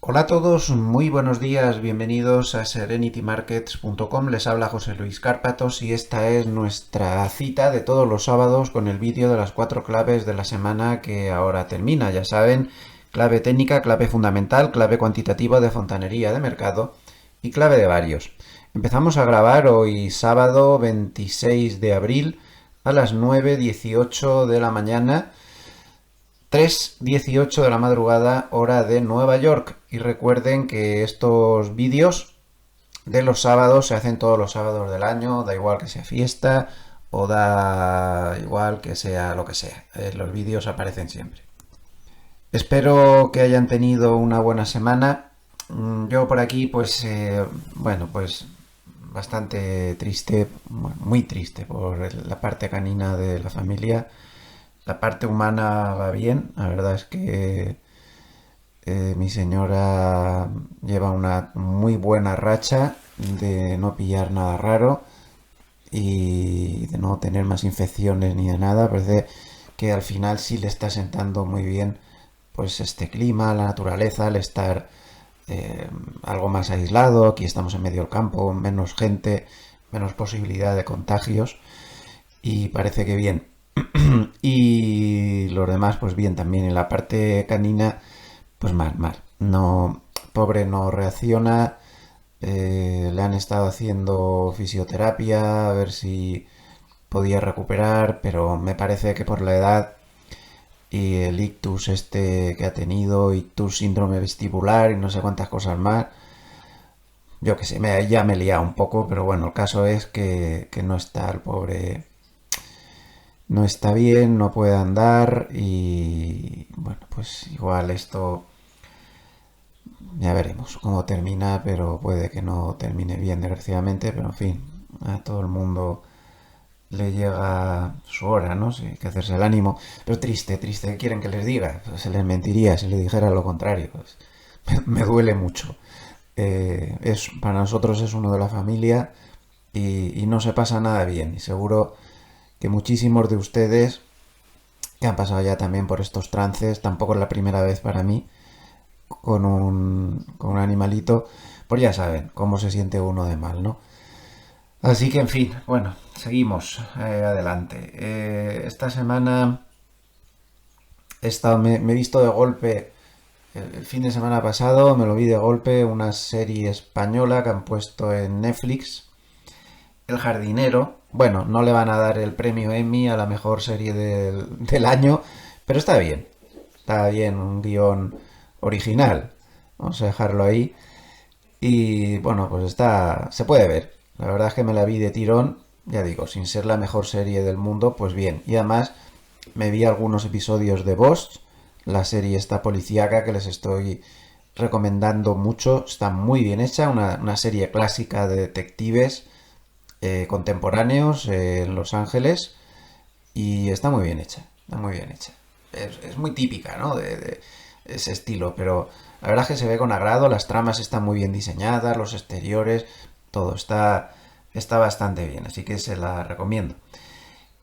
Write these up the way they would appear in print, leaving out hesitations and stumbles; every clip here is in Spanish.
Hola a todos, muy buenos días, bienvenidos a serenitymarkets.com. Les habla José Luis Cárpatos y esta es nuestra cita de todos los sábados con el vídeo de las 4 claves de la semana que ahora termina. Ya saben, clave técnica, clave fundamental, clave cuantitativa de fontanería de mercado y clave de varios. Empezamos a grabar hoy sábado 26 de abril a las 9:18 de la mañana. 3:18 de la madrugada, hora de Nueva York. Y recuerden que estos vídeos de los sábados se hacen todos los sábados del año, da igual que sea fiesta o da igual que sea lo que sea. Los vídeos aparecen siempre. Espero que hayan tenido una buena semana. Yo por aquí, pues bastante triste, muy triste por la parte canina de la familia. La parte humana va bien, la verdad es que mi señora lleva una muy buena racha de no pillar nada raro y de no tener más infecciones ni de nada. Parece que al final sí le está sentando muy bien pues este clima, la naturaleza, el estar algo más aislado. Aquí estamos en medio del campo, menos gente, menos posibilidad de contagios y parece que bien. Y los demás, pues bien, también en la parte canina, pues mal. No, pobre no reacciona. Le han estado haciendo fisioterapia a ver si podía recuperar, pero me parece que por la edad y el ictus este que ha tenido, ictus síndrome vestibular y no sé cuántas cosas más, yo que sé, ya me he liado un poco, pero bueno, el caso es que no está el pobre, no está bien, no puede andar y bueno, pues igual esto ya veremos cómo termina, pero puede que no termine bien, desgraciadamente, pero en fin, a todo el mundo le llega su hora, ¿no? Sí, hay que hacerse el ánimo, pero triste, ¿qué quieren que les diga? Pues se les mentiría si les dijera lo contrario, pues me duele mucho. Para nosotros es uno de la familia y no se pasa nada bien, y seguro que muchísimos de ustedes que han pasado ya también por estos trances, tampoco es la primera vez para mí, con un animalito, pues ya saben cómo se siente uno de mal, ¿no? Así que, en fin, bueno, seguimos adelante. Esta semana me he visto de golpe, el fin de semana pasado, me lo vi de golpe, una serie española que han puesto en Netflix, El Jardinero. Bueno, no le van a dar el premio Emmy a la mejor serie del año, pero está bien. Está bien, un guión original. Vamos a dejarlo ahí. Y bueno, pues se puede ver. La verdad es que me la vi de tirón, ya digo, sin ser la mejor serie del mundo, pues bien. Y además me vi algunos episodios de Bosch, la serie esta policíaca que les estoy recomendando mucho. Está muy bien hecha, una serie clásica de detectives contemporáneos en Los Ángeles y está muy bien hecha, está muy bien hecha. Es muy típica, ¿no? De ese estilo, pero la verdad es que se ve con agrado, las tramas están muy bien diseñadas, los exteriores, todo está bastante bien, así que se la recomiendo.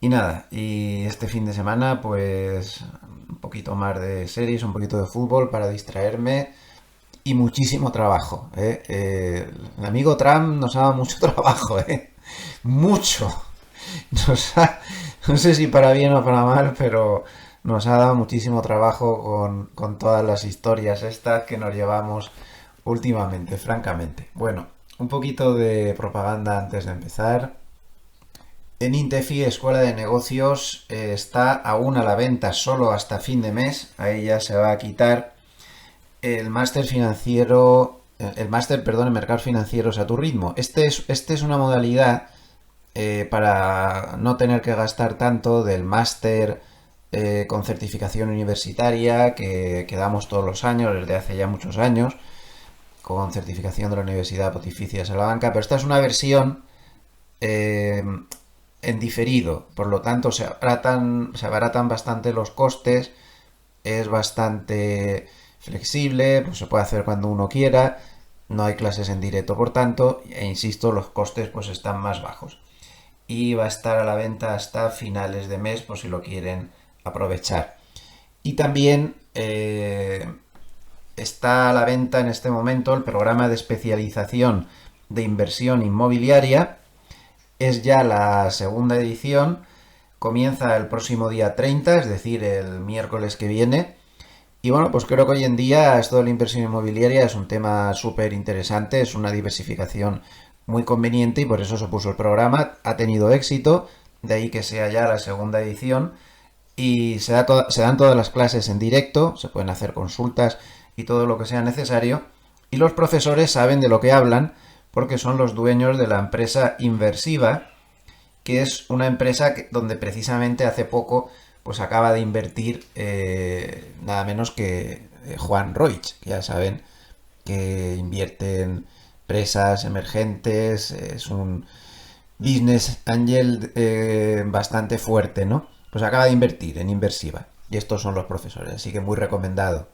Y nada, y este fin de semana pues un poquito más de series, un poquito de fútbol para distraerme y muchísimo trabajo. El amigo Trump nos ha dado mucho trabajo, mucho. Nos ha, no sé si para bien o para mal, pero nos ha dado muchísimo trabajo con todas las historias estas que nos llevamos últimamente, francamente. Bueno, un poquito de propaganda antes de empezar. En Intefi, Escuela de Negocios, está aún a la venta solo hasta fin de mes. Ahí ya se va a quitar el máster financiero, el máster, perdón, en mercados financieros a tu ritmo. Este es una modalidad para no tener que gastar tanto del máster con certificación universitaria que damos todos los años, desde hace ya muchos años, con certificación de la Universidad Pontificia Salamanca, pero esta es una versión eh, en diferido, por lo tanto se abaratan bastante los costes, es bastante flexible, pues se puede hacer cuando uno quiera, no hay clases en directo, por tanto, e insisto, los costes pues están más bajos y va a estar a la venta hasta finales de mes por si lo quieren aprovechar. Y también está a la venta en este momento el programa de especialización de inversión inmobiliaria. Es ya la segunda edición. Comienza el próximo día 30, es decir, el miércoles que viene. Y bueno, pues creo que hoy en día esto de la inversión inmobiliaria es un tema súper interesante, es una diversificación muy conveniente y por eso se puso el programa. Ha tenido éxito, de ahí que sea ya la segunda edición. Y se dan todas las clases en directo, se pueden hacer consultas y todo lo que sea necesario. Y los profesores saben de lo que hablan porque son los dueños de la empresa Inversiva, que es una empresa donde precisamente hace poco pues acaba de invertir nada menos que Juan Roig, que ya saben que invierte en empresas emergentes, es un business angel bastante fuerte, ¿no? Pues acaba de invertir en Inversiva. Y estos son los profesores, así que muy recomendado.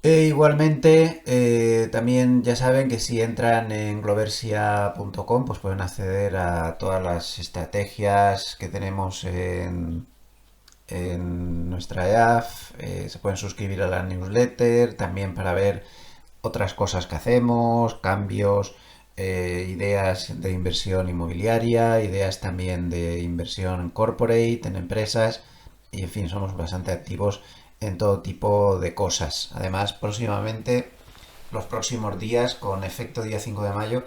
Igualmente, también ya saben que si entran en gloversia.com, pues pueden acceder a todas las estrategias que tenemos en nuestra EAF. Se pueden suscribir a la newsletter, también para ver otras cosas que hacemos, cambios, ideas de inversión inmobiliaria, ideas también de inversión corporate en empresas y en fin, somos bastante activos en todo tipo de cosas. Además, próximamente, los próximos días, con efecto día 5 de mayo,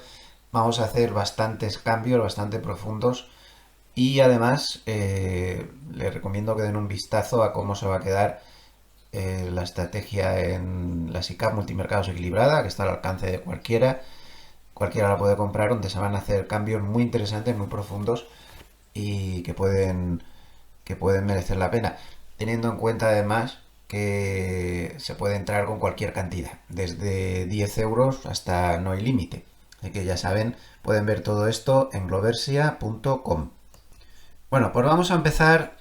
vamos a hacer bastantes cambios, bastante profundos y además les recomiendo que den un vistazo a cómo se va a quedar la estrategia en la SICAV multimercados equilibrada, que está al alcance de cualquiera la puede comprar, donde se van a hacer cambios muy interesantes, muy profundos y que pueden merecer la pena, teniendo en cuenta además que se puede entrar con cualquier cantidad, desde 10 euros hasta no hay límite. Así que ya saben, pueden ver todo esto en gloversia.com. Bueno, pues vamos a empezar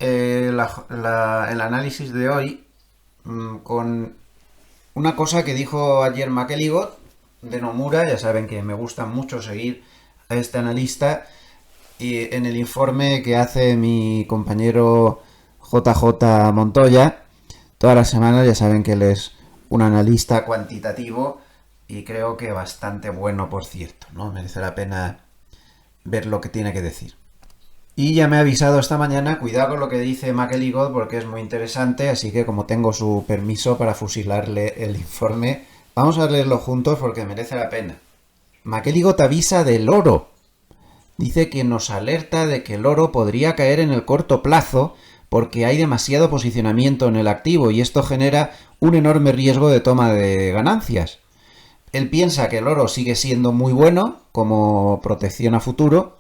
el análisis de hoy con una cosa que dijo ayer McElligott de Nomura. Ya saben que me gusta mucho seguir a este analista y en el informe que hace mi compañero JJ Montoya todas las semanas. Ya saben que él es un analista cuantitativo y creo que bastante bueno, por cierto, ¿no? Merece la pena ver lo que tiene que decir. Y ya me ha avisado esta mañana, cuidado con lo que dice McElligott porque es muy interesante, así que como tengo su permiso para fusilarle el informe, vamos a leerlo juntos porque merece la pena. McElligott avisa del oro. Dice que nos alerta de que el oro podría caer en el corto plazo porque hay demasiado posicionamiento en el activo y esto genera un enorme riesgo de toma de ganancias. Él piensa que el oro sigue siendo muy bueno como protección a futuro,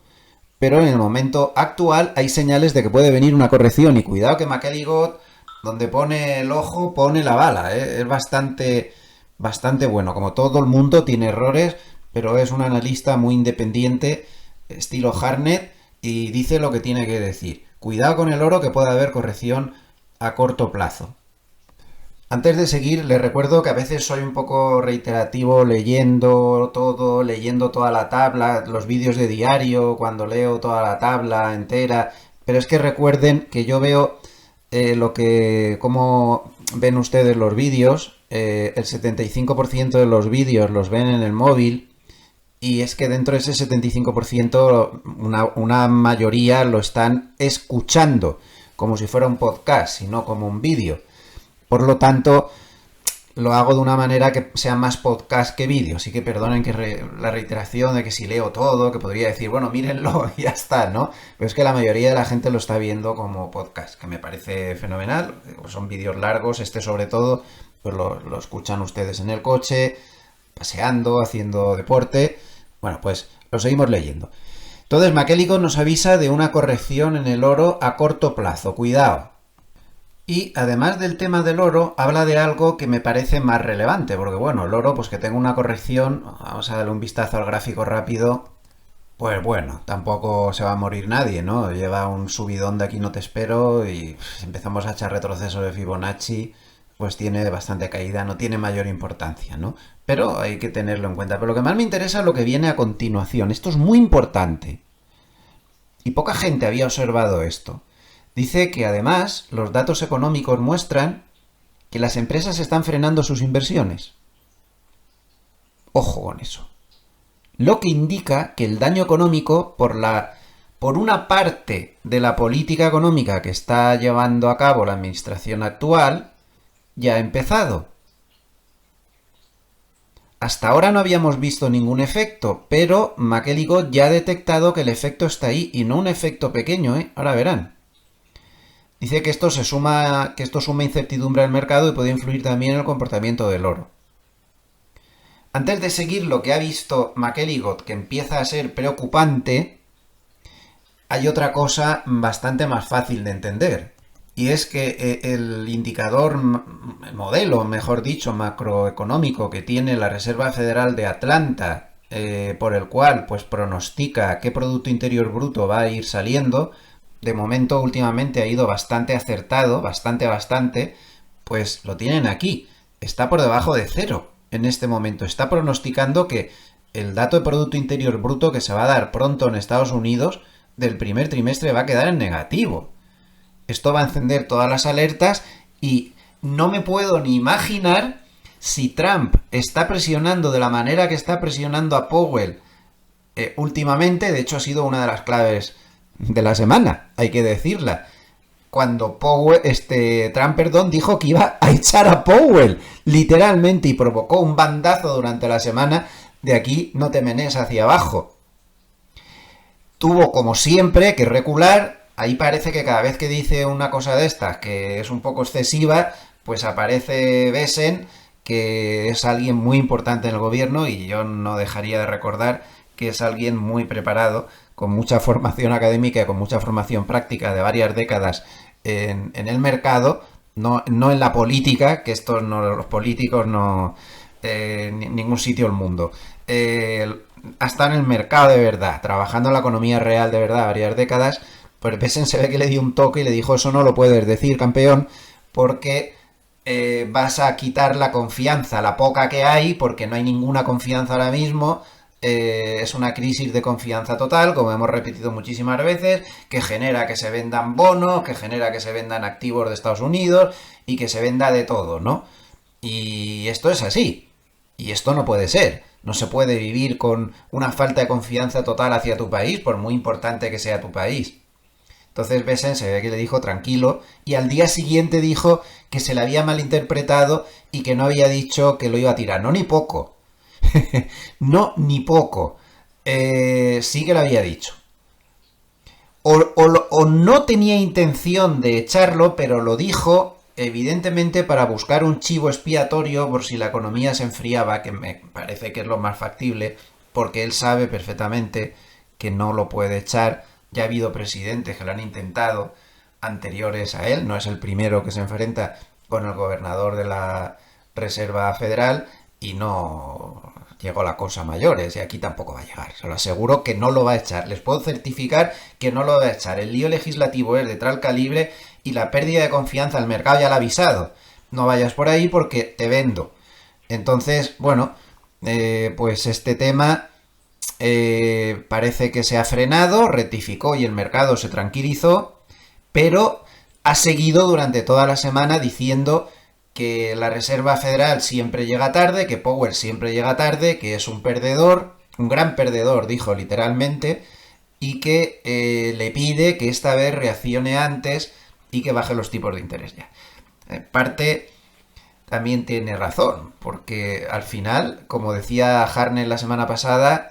pero en el momento actual hay señales de que puede venir una corrección y cuidado que McElligott, donde pone el ojo, pone la bala, ¿eh? Es bastante bueno. Como todo el mundo tiene errores, pero es un analista muy independiente, estilo Harnett, y dice lo que tiene que decir. Cuidado con el oro que puede haber corrección a corto plazo. Antes de seguir, les recuerdo que a veces soy un poco reiterativo leyendo toda la tabla, los vídeos de diario, cuando leo toda la tabla entera, pero es que recuerden que yo veo cómo ven ustedes los vídeos, el 75% de los vídeos los ven en el móvil y es que dentro de ese 75% una mayoría lo están escuchando como si fuera un podcast y no como un vídeo. Por lo tanto, lo hago de una manera que sea más podcast que vídeo. Así que perdonen que la reiteración de que si leo todo, que podría decir, bueno, mírenlo y ya está, ¿no? Pero es que la mayoría de la gente lo está viendo como podcast, que me parece fenomenal. Son vídeos largos, sobre todo, pues lo escuchan ustedes en el coche, paseando, haciendo deporte. Bueno, pues lo seguimos leyendo. Entonces, McElligott nos avisa de una corrección en el oro a corto plazo. Cuidado. Y además del tema del oro, habla de algo que me parece más relevante, porque bueno, el oro, pues que tenga una corrección, vamos a darle un vistazo al gráfico rápido, pues bueno, tampoco se va a morir nadie, ¿no? Lleva un subidón de aquí no te espero y si empezamos a echar retroceso de Fibonacci, pues tiene bastante caída, no tiene mayor importancia, ¿no? Pero hay que tenerlo en cuenta. Pero lo que más me interesa es lo que viene a continuación. Esto es muy importante. Y poca gente había observado esto. Dice que además los datos económicos muestran que las empresas están frenando sus inversiones. Ojo con eso. Lo que indica que el daño económico por una parte de la política económica que está llevando a cabo la administración actual ya ha empezado. Hasta ahora no habíamos visto ningún efecto, pero McElligott ya ha detectado que el efecto está ahí, y no un efecto pequeño, ¿eh? Ahora verán. Dice que esto suma incertidumbre al mercado y puede influir también en el comportamiento del oro. Antes de seguir lo que ha visto McElligott, que empieza a ser preocupante, hay otra cosa bastante más fácil de entender. Y es que el indicador, modelo, mejor dicho, macroeconómico que tiene la Reserva Federal de Atlanta, por el cual pues pronostica qué Producto Interior Bruto va a ir saliendo, de momento últimamente ha ido bastante acertado, bastante, pues lo tienen aquí. Está por debajo de cero en este momento. Está pronosticando que el dato de Producto Interior Bruto que se va a dar pronto en Estados Unidos del primer trimestre va a quedar en negativo. Esto va a encender todas las alertas y no me puedo ni imaginar si Trump está presionando de la manera que está presionando a Powell últimamente. De hecho, ha sido una de las claves de la semana, hay que decirla. Cuando Trump dijo que iba a echar a Powell, literalmente, y provocó un bandazo durante la semana de aquí no te menes hacia abajo. Tuvo, como siempre, que recular. Ahí parece que cada vez que dice una cosa de estas que es un poco excesiva, pues aparece Bessent, que es alguien muy importante en el gobierno, y yo no dejaría de recordar que es alguien muy preparado, con mucha formación académica y con mucha formación práctica de varias décadas en el mercado, no en la política, que los políticos no... ningún sitio del mundo. Hasta en el mercado de verdad, trabajando en la economía real de verdad varias décadas. Pues Bessent se ve que le dio un toque y le dijo: eso no lo puedes decir, campeón, porque vas a quitar la confianza, la poca que hay, porque no hay ninguna confianza ahora mismo. Es una crisis de confianza total, como hemos repetido muchísimas veces, que genera que se vendan bonos, que genera que se vendan activos de Estados Unidos y que se venda de todo, ¿no? Y esto es así. Y esto no puede ser. No se puede vivir con una falta de confianza total hacia tu país, por muy importante que sea tu país. Entonces Bessent se ve que le dijo tranquilo, y al día siguiente dijo que se le había malinterpretado y que no había dicho que lo iba a tirar. No, ni poco. No, ni poco. Sí que lo había dicho. O no tenía intención de echarlo, pero lo dijo evidentemente para buscar un chivo expiatorio por si la economía se enfriaba, que me parece que es lo más factible, porque él sabe perfectamente que no lo puede echar. Ya ha habido presidentes que lo han intentado anteriores a él, no es el primero que se enfrenta con el gobernador de la Reserva Federal, y no llegó la cosa a mayores, y aquí tampoco va a llegar. Se lo aseguro que no lo va a echar. Les puedo certificar que no lo va a echar. El lío legislativo es de tal calibre y la pérdida de confianza al mercado ya la ha avisado. No vayas por ahí porque te vendo. Entonces, bueno, pues este tema... parece que se ha frenado, rectificó y el mercado se tranquilizó, pero ha seguido durante toda la semana diciendo que la Reserva Federal siempre llega tarde, que Powell siempre llega tarde, que es un perdedor, un gran perdedor, dijo literalmente, y que le pide que esta vez reaccione antes y que baje los tipos de interés ya. Parte también tiene razón, porque al final, como decía Hartnett la semana pasada,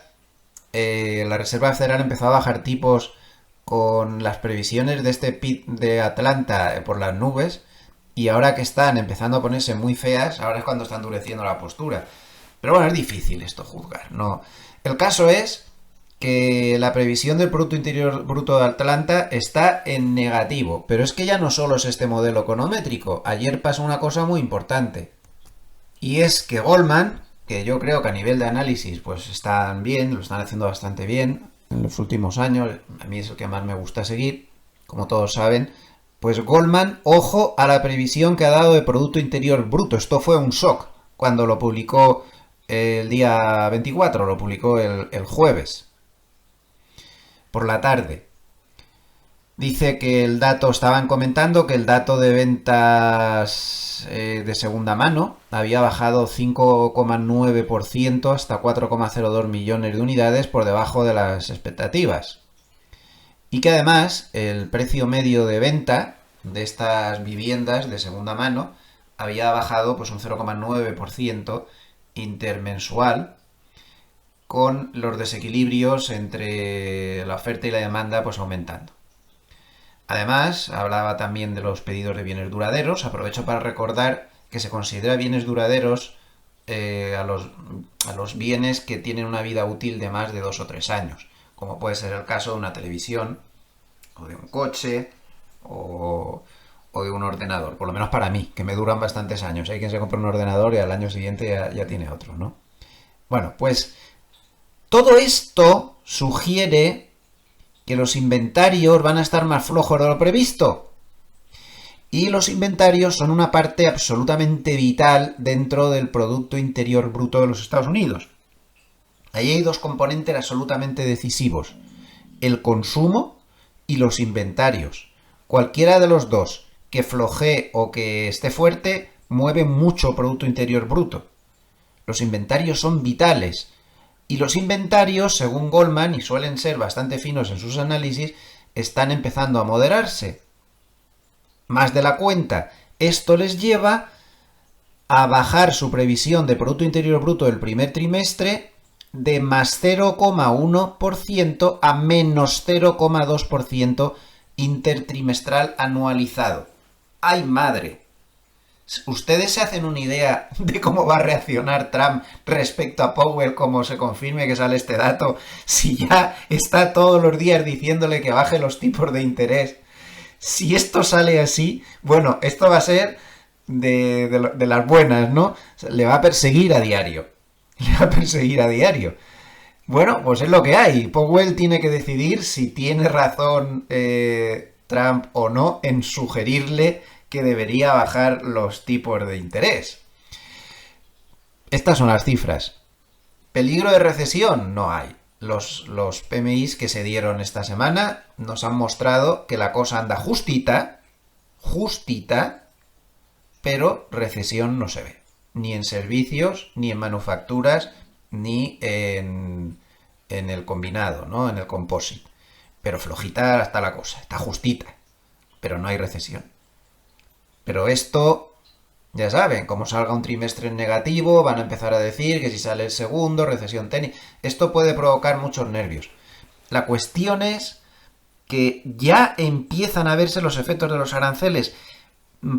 la Reserva Federal empezó a bajar tipos con las previsiones de este PIB de Atlanta por las nubes, y ahora que están empezando a ponerse muy feas, ahora es cuando está endureciendo la postura. Pero bueno, es difícil esto juzgar, ¿no? El caso es que la previsión del Producto Interior Bruto de Atlanta está en negativo, pero es que ya no solo es este modelo econométrico. Ayer pasó una cosa muy importante, y es que Goldman, que yo creo que a nivel de análisis pues están bien, lo están haciendo bastante bien en los últimos años, a mí es el que más me gusta seguir, como todos saben, pues Goldman, ojo a la previsión que ha dado de Producto Interior Bruto. Esto fue un shock cuando lo publicó el día 24, lo publicó el jueves por la tarde. Dice que el dato, estaban comentando que el dato de ventas de segunda mano había bajado 5,9% hasta 4,02 millones de unidades por debajo de las expectativas. Y que además el precio medio de venta de estas viviendas de segunda mano había bajado pues un 0,9% intermensual, con los desequilibrios entre la oferta y la demanda pues aumentando. Además, hablaba también de los pedidos de bienes duraderos. Aprovecho para recordar que se considera bienes duraderos a los bienes que tienen una vida útil de más de 2 o 3 años, como puede ser el caso de una televisión, o de un coche, o de un ordenador. Por lo menos para mí, que me duran bastantes años. Hay quien se compra un ordenador y al año siguiente ya tiene otro, ¿no? Bueno, pues todo esto sugiere que los inventarios van a estar más flojos de lo previsto. Y los inventarios son una parte absolutamente vital dentro del Producto Interior Bruto de los Estados Unidos. Ahí hay dos componentes absolutamente decisivos: el consumo y los inventarios. Cualquiera de los dos, que flojee o que esté fuerte, mueve mucho Producto Interior Bruto. Los inventarios son vitales. Y los inventarios, según Goldman, y suelen ser bastante finos en sus análisis, están empezando a moderarse más de la cuenta. Esto les lleva a bajar su previsión de Producto Interior Bruto del primer trimestre de más 0,1% a menos 0,2% intertrimestral anualizado. ¡Ay, madre! ¿Ustedes se hacen una idea de cómo va a reaccionar Trump respecto a Powell como se confirme que sale este dato? Si ya está todos los días diciéndole que baje los tipos de interés. Si esto sale así, bueno, esto va a ser de las buenas, ¿no? Le va a perseguir a diario. Le va a perseguir a diario. Bueno, pues es lo que hay. Powell tiene que decidir si tiene razón Trump o no en sugerirle que debería bajar los tipos de interés. Estas son las cifras. ¿Peligro de recesión? No hay. Los PMIs que se dieron esta semana nos han mostrado que la cosa anda justita, pero recesión no se ve. Ni en servicios, ni en manufacturas, ni en el combinado, ¿no? En el composite. Pero flojita está la cosa, está justita, pero no hay recesión. Pero esto, ya saben, como salga un trimestre en negativo, van a empezar a decir que si sale el segundo, recesión técnica. Esto puede provocar muchos nervios. La cuestión es que ya empiezan a verse los efectos de los aranceles.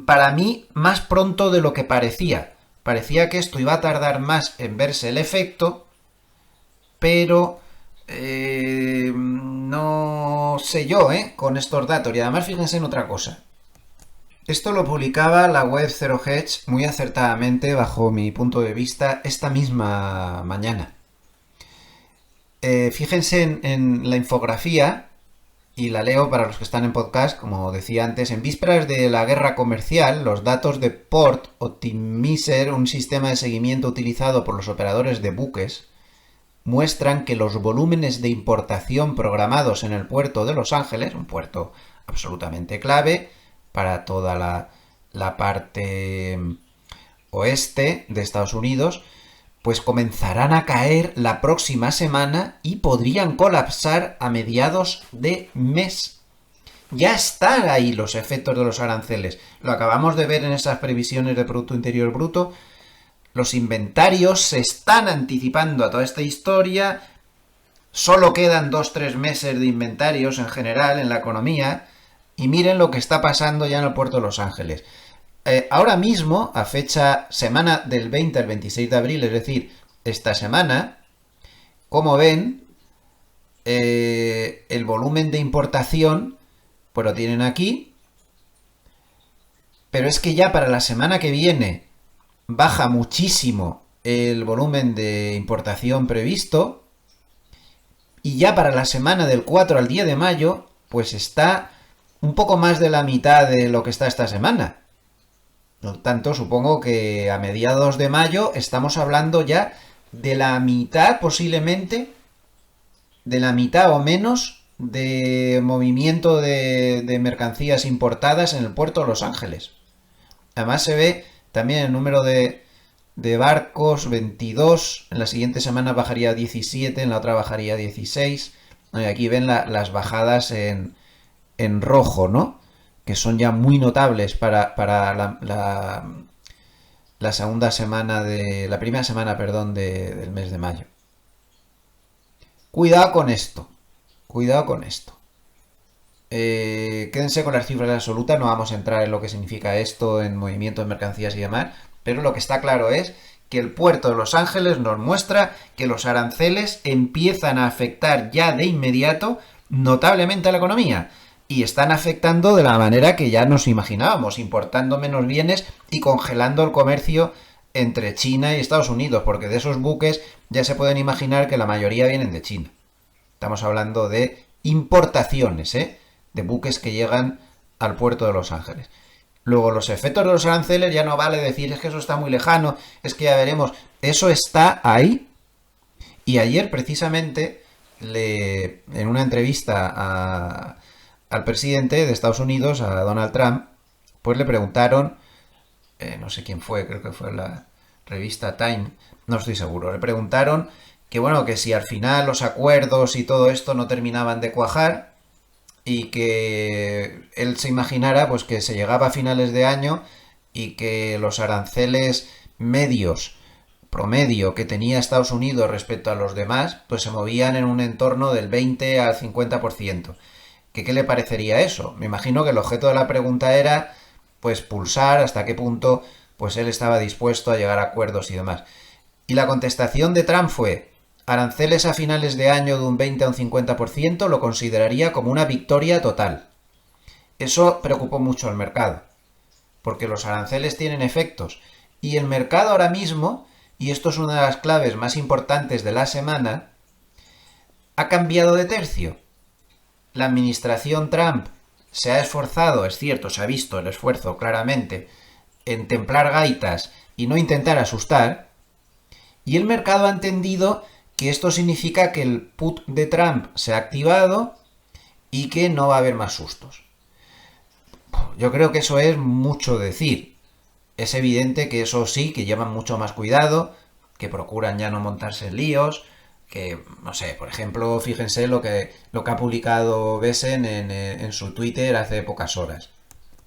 Para mí, más pronto de lo que parecía. Parecía que esto iba a tardar más en verse el efecto, pero no sé yo, con estos datos. Y además, fíjense en otra cosa. Esto lo publicaba la web Zero Hedge muy acertadamente, bajo mi punto de vista, esta misma mañana. Fíjense en la infografía, y la leo para los que están en podcast, como decía antes. En vísperas de la guerra comercial, los datos de Port Optimizer, un sistema de seguimiento utilizado por los operadores de buques, muestran que los volúmenes de importación programados en el puerto de Los Ángeles, un puerto absolutamente clave para toda la parte oeste de Estados Unidos, pues comenzarán a caer la próxima semana y podrían colapsar a mediados de mes. Ya están ahí los efectos de los aranceles. Lo acabamos de ver en esas previsiones de Producto Interior Bruto. Los inventarios se están anticipando a toda esta historia. Solo quedan 2-3 meses de inventarios en general en la economía. Y miren lo que está pasando ya en el puerto de Los Ángeles. Ahora mismo, a fecha semana del 20 al 26 de abril, es decir, esta semana, como ven, el volumen de importación, pues lo tienen aquí, pero es que ya para la semana que viene baja muchísimo el volumen de importación previsto, y ya para la semana del 4 al 10 de mayo, pues está un poco más de la mitad de lo que está esta semana. Por tanto, supongo que a mediados de mayo estamos hablando ya de la mitad, posiblemente, de la mitad o menos de movimiento de mercancías importadas en el puerto de Los Ángeles. Además se ve también el número de barcos, 22, en la siguiente semana bajaría a 17, en la otra bajaría a 16. Y aquí ven las bajadas en rojo, ¿no? Que son ya muy notables para la segunda semana la primera semana, perdón, del mes de mayo. Cuidado con esto. Cuidado con esto. Quédense con las cifras absolutas, no vamos a entrar en lo que significa esto en movimiento de mercancías y demás, pero lo que está claro es que el puerto de Los Ángeles nos muestra que los aranceles empiezan a afectar ya de inmediato notablemente a la economía y están afectando de la manera que ya nos imaginábamos, importando menos bienes y congelando el comercio entre China y Estados Unidos, porque de esos buques ya se pueden imaginar que la mayoría vienen de China. Estamos hablando de importaciones, de buques que llegan al puerto de Los Ángeles. Luego, los efectos de los aranceles ya no vale decir es que eso está muy lejano, es que ya veremos. Eso está ahí. Y ayer, precisamente, en una entrevista al presidente de Estados Unidos, a Donald Trump, pues le preguntaron, no sé quién fue, creo que fue la revista Time, no estoy seguro, le preguntaron que bueno, que si al final los acuerdos y todo esto no terminaban de cuajar, y que él se imaginara pues que se llegaba a finales de año y que los aranceles medios promedio que tenía Estados Unidos respecto a los demás pues se movían en un entorno del 20 al 50%. ¿Qué le parecería eso? Me imagino que el objeto de la pregunta era pues pulsar hasta qué punto pues él estaba dispuesto a llegar a acuerdos y demás. Y la contestación de Trump fue: aranceles a finales de año de un 20 a un 50% lo consideraría como una victoria total. Eso preocupó mucho al mercado, porque los aranceles tienen efectos. Y el mercado ahora mismo, y esto es una de las claves más importantes de la semana, ha cambiado de tercio. La administración Trump se ha esforzado, es cierto, se ha visto el esfuerzo claramente, en templar gaitas y no intentar asustar, y el mercado ha entendido que esto significa que el put de Trump se ha activado y que no va a haber más sustos. Yo creo que eso es mucho decir. Es evidente que eso sí, que llevan mucho más cuidado, que procuran ya no montarse en líos, que, no sé, por ejemplo, fíjense lo que ha publicado Besen en su Twitter hace pocas horas.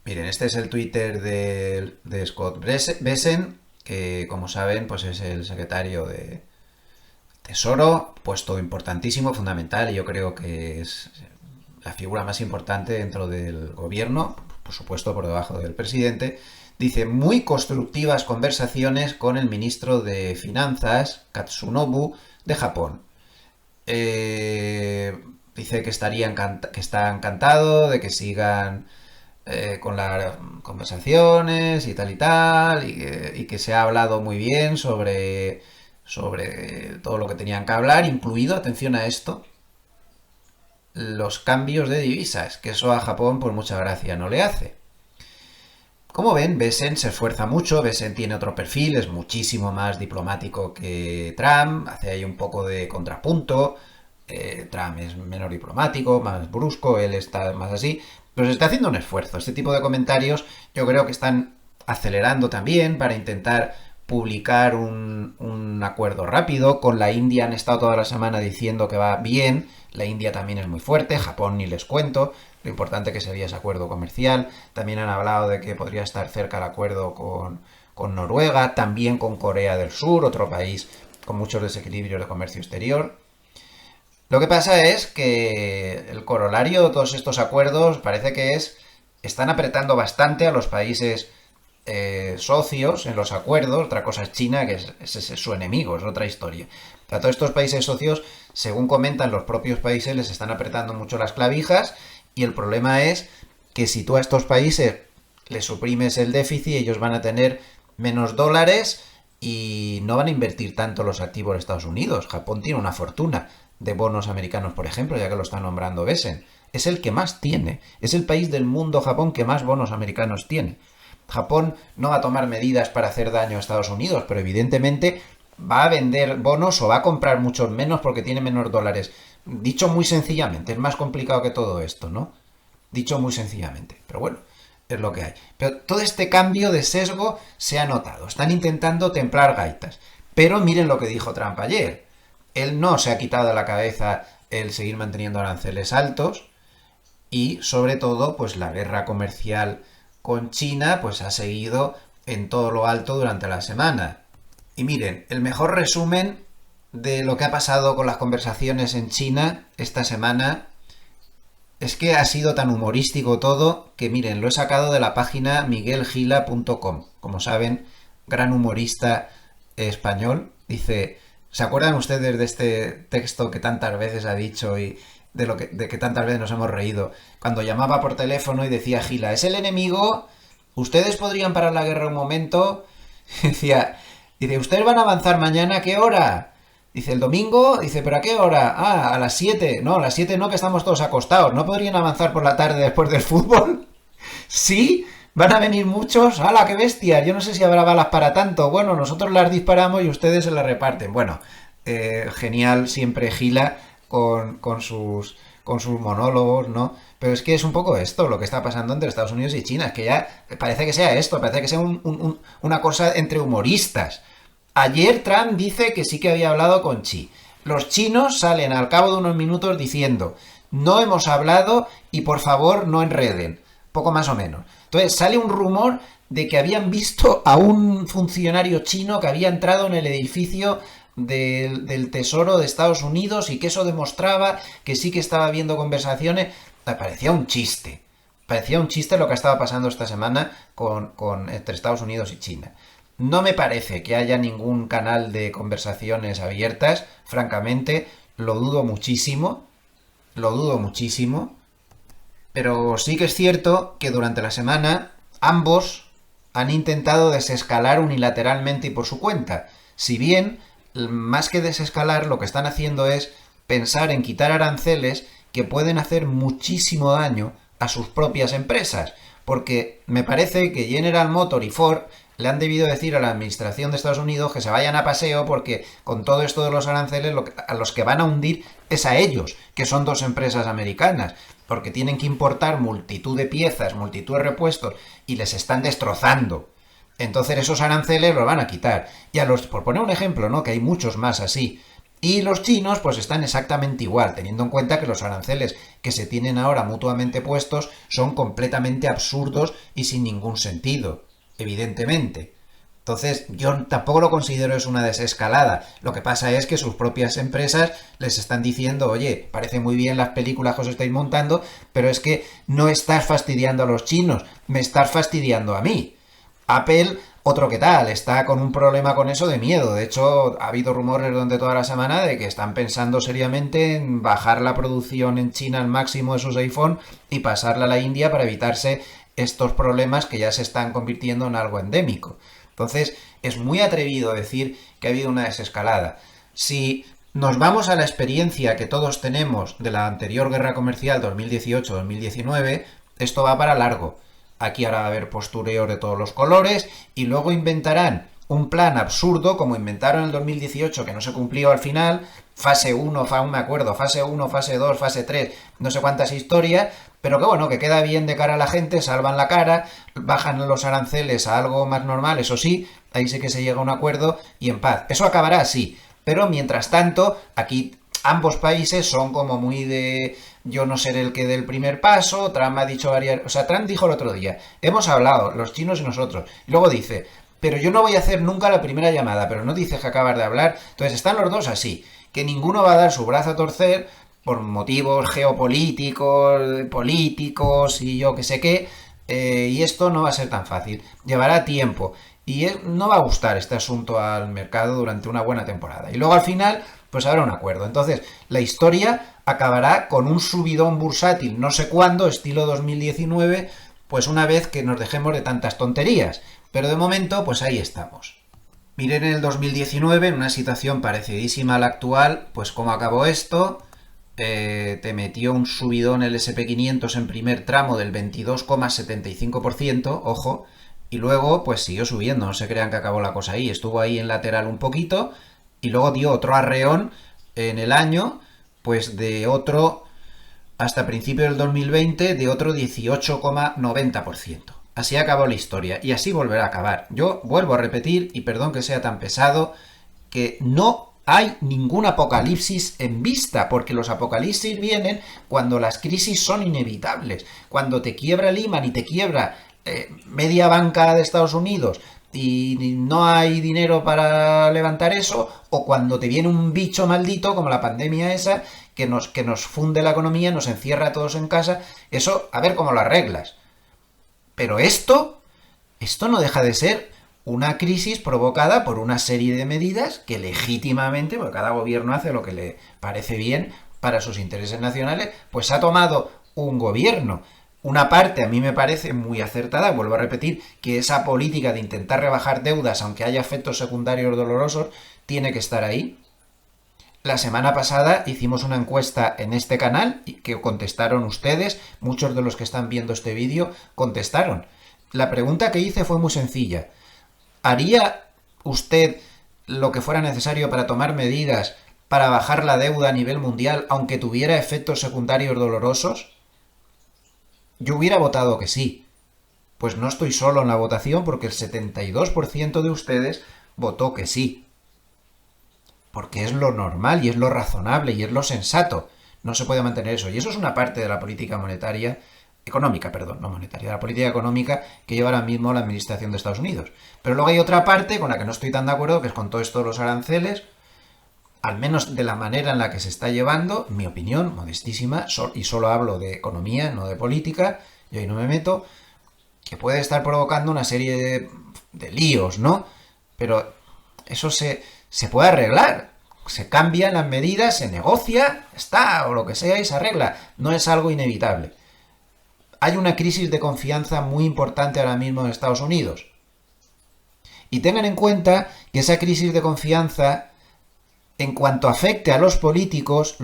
Miren, este es el Twitter de Scott Besen, que como saben, pues es el secretario de Tesoro, puesto importantísimo, fundamental, y yo creo que es la figura más importante dentro del gobierno, por supuesto por debajo del presidente. Dice: muy constructivas conversaciones con el ministro de Finanzas, Katsunobu, de Japón. Dice que está encantado de que sigan con las conversaciones y tal, y que se ha hablado muy bien sobre todo lo que tenían que hablar, incluido, atención a esto, los cambios de divisas, que eso a Japón por mucha gracia no le hace. Como ven, Besen se esfuerza mucho, Besen tiene otro perfil, es muchísimo más diplomático que Trump, hace ahí un poco de contrapunto, Trump es menos diplomático, más brusco, él está más así, pero se está haciendo un esfuerzo. Este tipo de comentarios yo creo que están acelerando también para intentar publicar un acuerdo rápido. Con la India han estado toda la semana diciendo que va bien, la India también es muy fuerte, Japón ni les cuento, lo importante que sería ese acuerdo comercial. También han hablado de que podría estar cerca el acuerdo con Noruega, también con Corea del Sur, otro país con muchos desequilibrios de comercio exterior. Lo que pasa es que el corolario de todos estos acuerdos parece que están apretando bastante a los países socios en los acuerdos. Otra cosa es China, que es su enemigo, es otra historia. A todos estos países socios, según comentan los propios países, les están apretando mucho las clavijas, y el problema es que si tú a estos países les suprimes el déficit, ellos van a tener menos dólares y no van a invertir tanto los activos de Estados Unidos. Japón tiene una fortuna de bonos americanos, por ejemplo, ya que lo está nombrando Besen. Es el que más tiene. Es el país del mundo, Japón, que más bonos americanos tiene. Japón no va a tomar medidas para hacer daño a Estados Unidos, pero evidentemente va a vender bonos o va a comprar muchos menos porque tiene menos dólares. Dicho muy sencillamente, es más complicado que todo esto, ¿no? Dicho muy sencillamente, pero bueno, es lo que hay. Pero todo este cambio de sesgo se ha notado. Están intentando templar gaitas. Pero miren lo que dijo Trump ayer. Él no se ha quitado de la cabeza el seguir manteniendo aranceles altos y sobre todo pues la guerra comercial con China pues ha seguido en todo lo alto durante la semana. Y miren, el mejor resumen de lo que ha pasado con las conversaciones en China esta semana es que ha sido tan humorístico todo que miren, lo he sacado de la página miguelgila.com. Como saben, gran humorista español. Dice, ¿se acuerdan ustedes de este texto que tantas veces ha dicho y de que tantas veces nos hemos reído? Cuando llamaba por teléfono y decía Gila, ¿es el enemigo? ¿Ustedes podrían parar la guerra un momento? Dice, ¿ustedes van a avanzar mañana? ¿A qué hora? Dice, ¿el domingo? Dice, ¿pero a qué hora? Ah, a las 7. No, a las 7 no, que estamos todos acostados. ¿No podrían avanzar por la tarde después del fútbol? ¿Sí? ¿Van a venir muchos? ¡Hala, qué bestia! Yo no sé si habrá balas para tanto. Bueno, nosotros las disparamos y ustedes se las reparten. Bueno, genial siempre Gila con sus monólogos, ¿no? Pero es que es un poco esto lo que está pasando entre Estados Unidos y China. Es que ya parece que sea esto, parece que sea una cosa entre humoristas. Ayer Trump dice que sí que había hablado con Xi. Los chinos salen al cabo de unos minutos diciendo, no hemos hablado y por favor no enreden. Poco más o menos. Entonces sale un rumor de que habían visto a un funcionario chino que había entrado en el edificio del Tesoro de Estados Unidos y que eso demostraba que sí que estaba habiendo conversaciones. Parecía un chiste. Parecía un chiste lo que estaba pasando esta semana entre Estados Unidos y China. No me parece que haya ningún canal de conversaciones abiertas. Francamente, lo dudo muchísimo. Lo dudo muchísimo. Pero sí que es cierto que durante la semana ambos han intentado desescalar unilateralmente y por su cuenta. Si bien, más que desescalar, lo que están haciendo es pensar en quitar aranceles que pueden hacer muchísimo daño a sus propias empresas. Porque me parece que General Motors y Ford le han debido decir a la administración de Estados Unidos que se vayan a paseo porque con todo esto de los aranceles a los que van a hundir es a ellos, que son dos empresas americanas, porque tienen que importar multitud de piezas, multitud de repuestos y les están destrozando. Entonces esos aranceles los van a quitar. Y por poner un ejemplo, ¿no? Que hay muchos más así. Y los chinos pues están exactamente igual, teniendo en cuenta que los aranceles que se tienen ahora mutuamente puestos son completamente absurdos y sin ningún sentido, evidentemente. Entonces yo tampoco lo considero es una desescalada. Lo que pasa es que sus propias empresas les están diciendo, oye, parece muy bien las películas que os estáis montando, pero es que no estás fastidiando a los chinos, me estás fastidiando a mí. Apple, otro que tal, está con un problema con eso de miedo. De hecho, ha habido rumores durante toda la semana de que están pensando seriamente en bajar la producción en China al máximo de sus iPhone y pasarla a la India para evitarse estos problemas que ya se están convirtiendo en algo endémico. Entonces, es muy atrevido decir que ha habido una desescalada. Si nos vamos a la experiencia que todos tenemos de la anterior guerra comercial 2018-2019, esto va para largo. Aquí ahora va a haber postureos de todos los colores y luego inventarán un plan absurdo como inventaron en el 2018 que no se cumplió al final, fase 1, aún me acuerdo, fase 1, fase 2, fase 3, no sé cuántas historias, pero que bueno, que queda bien de cara a la gente, salvan la cara, bajan los aranceles a algo más normal, eso sí, ahí sí que se llega a un acuerdo y en paz. Eso acabará así, pero mientras tanto, aquí ambos países son como muy de yo no seré el que dé el primer paso. Trump ha dicho varias... O sea, Trump dijo el otro día, hemos hablado, los chinos y nosotros. Y luego dice, pero yo no voy a hacer nunca la primera llamada, pero no dices que acabas de hablar. Entonces están los dos así, que ninguno va a dar su brazo a torcer por motivos geopolíticos, políticos y yo que sé qué. Y esto no va a ser tan fácil. Llevará tiempo. Y no va a gustar este asunto al mercado durante una buena temporada. Y luego al final pues habrá un acuerdo. Entonces, la historia acabará con un subidón bursátil, no sé cuándo, estilo 2019, pues una vez que nos dejemos de tantas tonterías. Pero de momento, pues ahí estamos. Miren en el 2019, en una situación parecidísima a la actual, pues cómo acabó esto. Te metió un subidón el SP500 en primer tramo del 22,75%, ojo, y luego pues siguió subiendo, no se crean que acabó la cosa ahí, estuvo ahí en lateral un poquito, y luego dio otro arreón en el año, pues de otro, hasta principios del 2020, de otro 18,90%. Así acabó la historia y así volverá a acabar. Yo vuelvo a repetir, y perdón que sea tan pesado, que no hay ningún apocalipsis en vista, porque los apocalipsis vienen cuando las crisis son inevitables, cuando te quiebra Lehman y te quiebra media banca de Estados Unidos y no hay dinero para levantar eso, o cuando te viene un bicho maldito como la pandemia esa que nos funde la economía, nos encierra a todos en casa. Eso, a ver cómo lo arreglas. Pero esto no deja de ser una crisis provocada por una serie de medidas que legítimamente, porque cada gobierno hace lo que le parece bien para sus intereses nacionales, pues ha tomado un gobierno. Una parte a mí me parece muy acertada, vuelvo a repetir, que esa política de intentar rebajar deudas, aunque haya efectos secundarios dolorosos, tiene que estar ahí. La semana pasada hicimos una encuesta en este canal que contestaron ustedes, muchos de los que están viendo este vídeo contestaron. La pregunta que hice fue muy sencilla. ¿Haría usted lo que fuera necesario para tomar medidas para bajar la deuda a nivel mundial, aunque tuviera efectos secundarios dolorosos? Yo hubiera votado que sí. Pues no estoy solo en la votación porque el 72% de ustedes votó que sí. Porque es lo normal y es lo razonable y es lo sensato. No se puede mantener eso. Y eso es una parte de la política monetaria, económica, perdón, no monetaria, de la política económica que lleva ahora mismo la administración de Estados Unidos. Pero luego hay otra parte con la que no estoy tan de acuerdo, que es con todo esto de los aranceles, al menos de la manera en la que se está llevando, en mi opinión, modestísima, y solo hablo de economía, no de política, y ahí no me meto, que puede estar provocando una serie de líos, ¿no? Pero eso se puede arreglar. Se cambian las medidas, se negocia, está, o lo que sea, y se arregla. No es algo inevitable. Hay una crisis de confianza muy importante ahora mismo en Estados Unidos. Y tengan en cuenta que esa crisis de confianza, en cuanto afecte a los políticos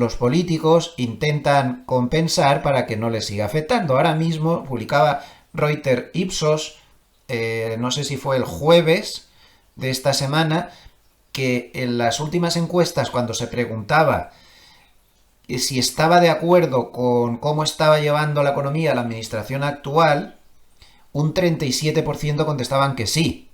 intentan compensar para que no les siga afectando. Ahora mismo publicaba Reuters Ipsos, no sé si fue el jueves de esta semana, que en las últimas encuestas, cuando se preguntaba si estaba de acuerdo con cómo estaba llevando la economía la administración actual, un 37% contestaban que sí.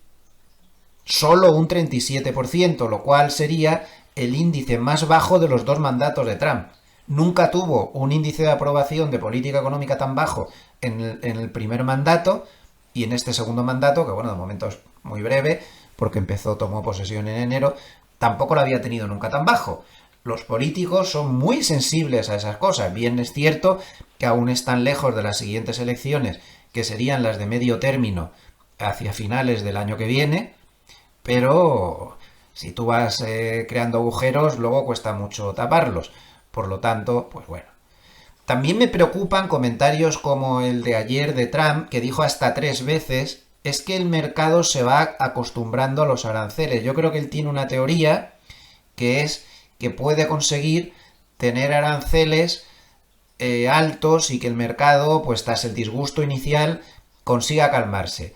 Solo un 37%, lo cual sería el índice más bajo de los dos mandatos de Trump. Nunca tuvo un índice de aprobación de política económica tan bajo en el primer mandato, y en este segundo mandato, que bueno, de momento es muy breve, porque tomó posesión en enero, tampoco lo había tenido nunca tan bajo. Los políticos son muy sensibles a esas cosas. Bien es cierto que aún están lejos de las siguientes elecciones, que serían las de medio término hacia finales del año que viene, pero si tú vas creando agujeros, luego cuesta mucho taparlos. Por lo tanto, pues bueno. También me preocupan comentarios como el de ayer de Trump, que dijo hasta 3 veces, es que el mercado se va acostumbrando a los aranceles. Yo creo que él tiene una teoría que es que puede conseguir tener aranceles altos y que el mercado, pues tras el disgusto inicial, consiga calmarse.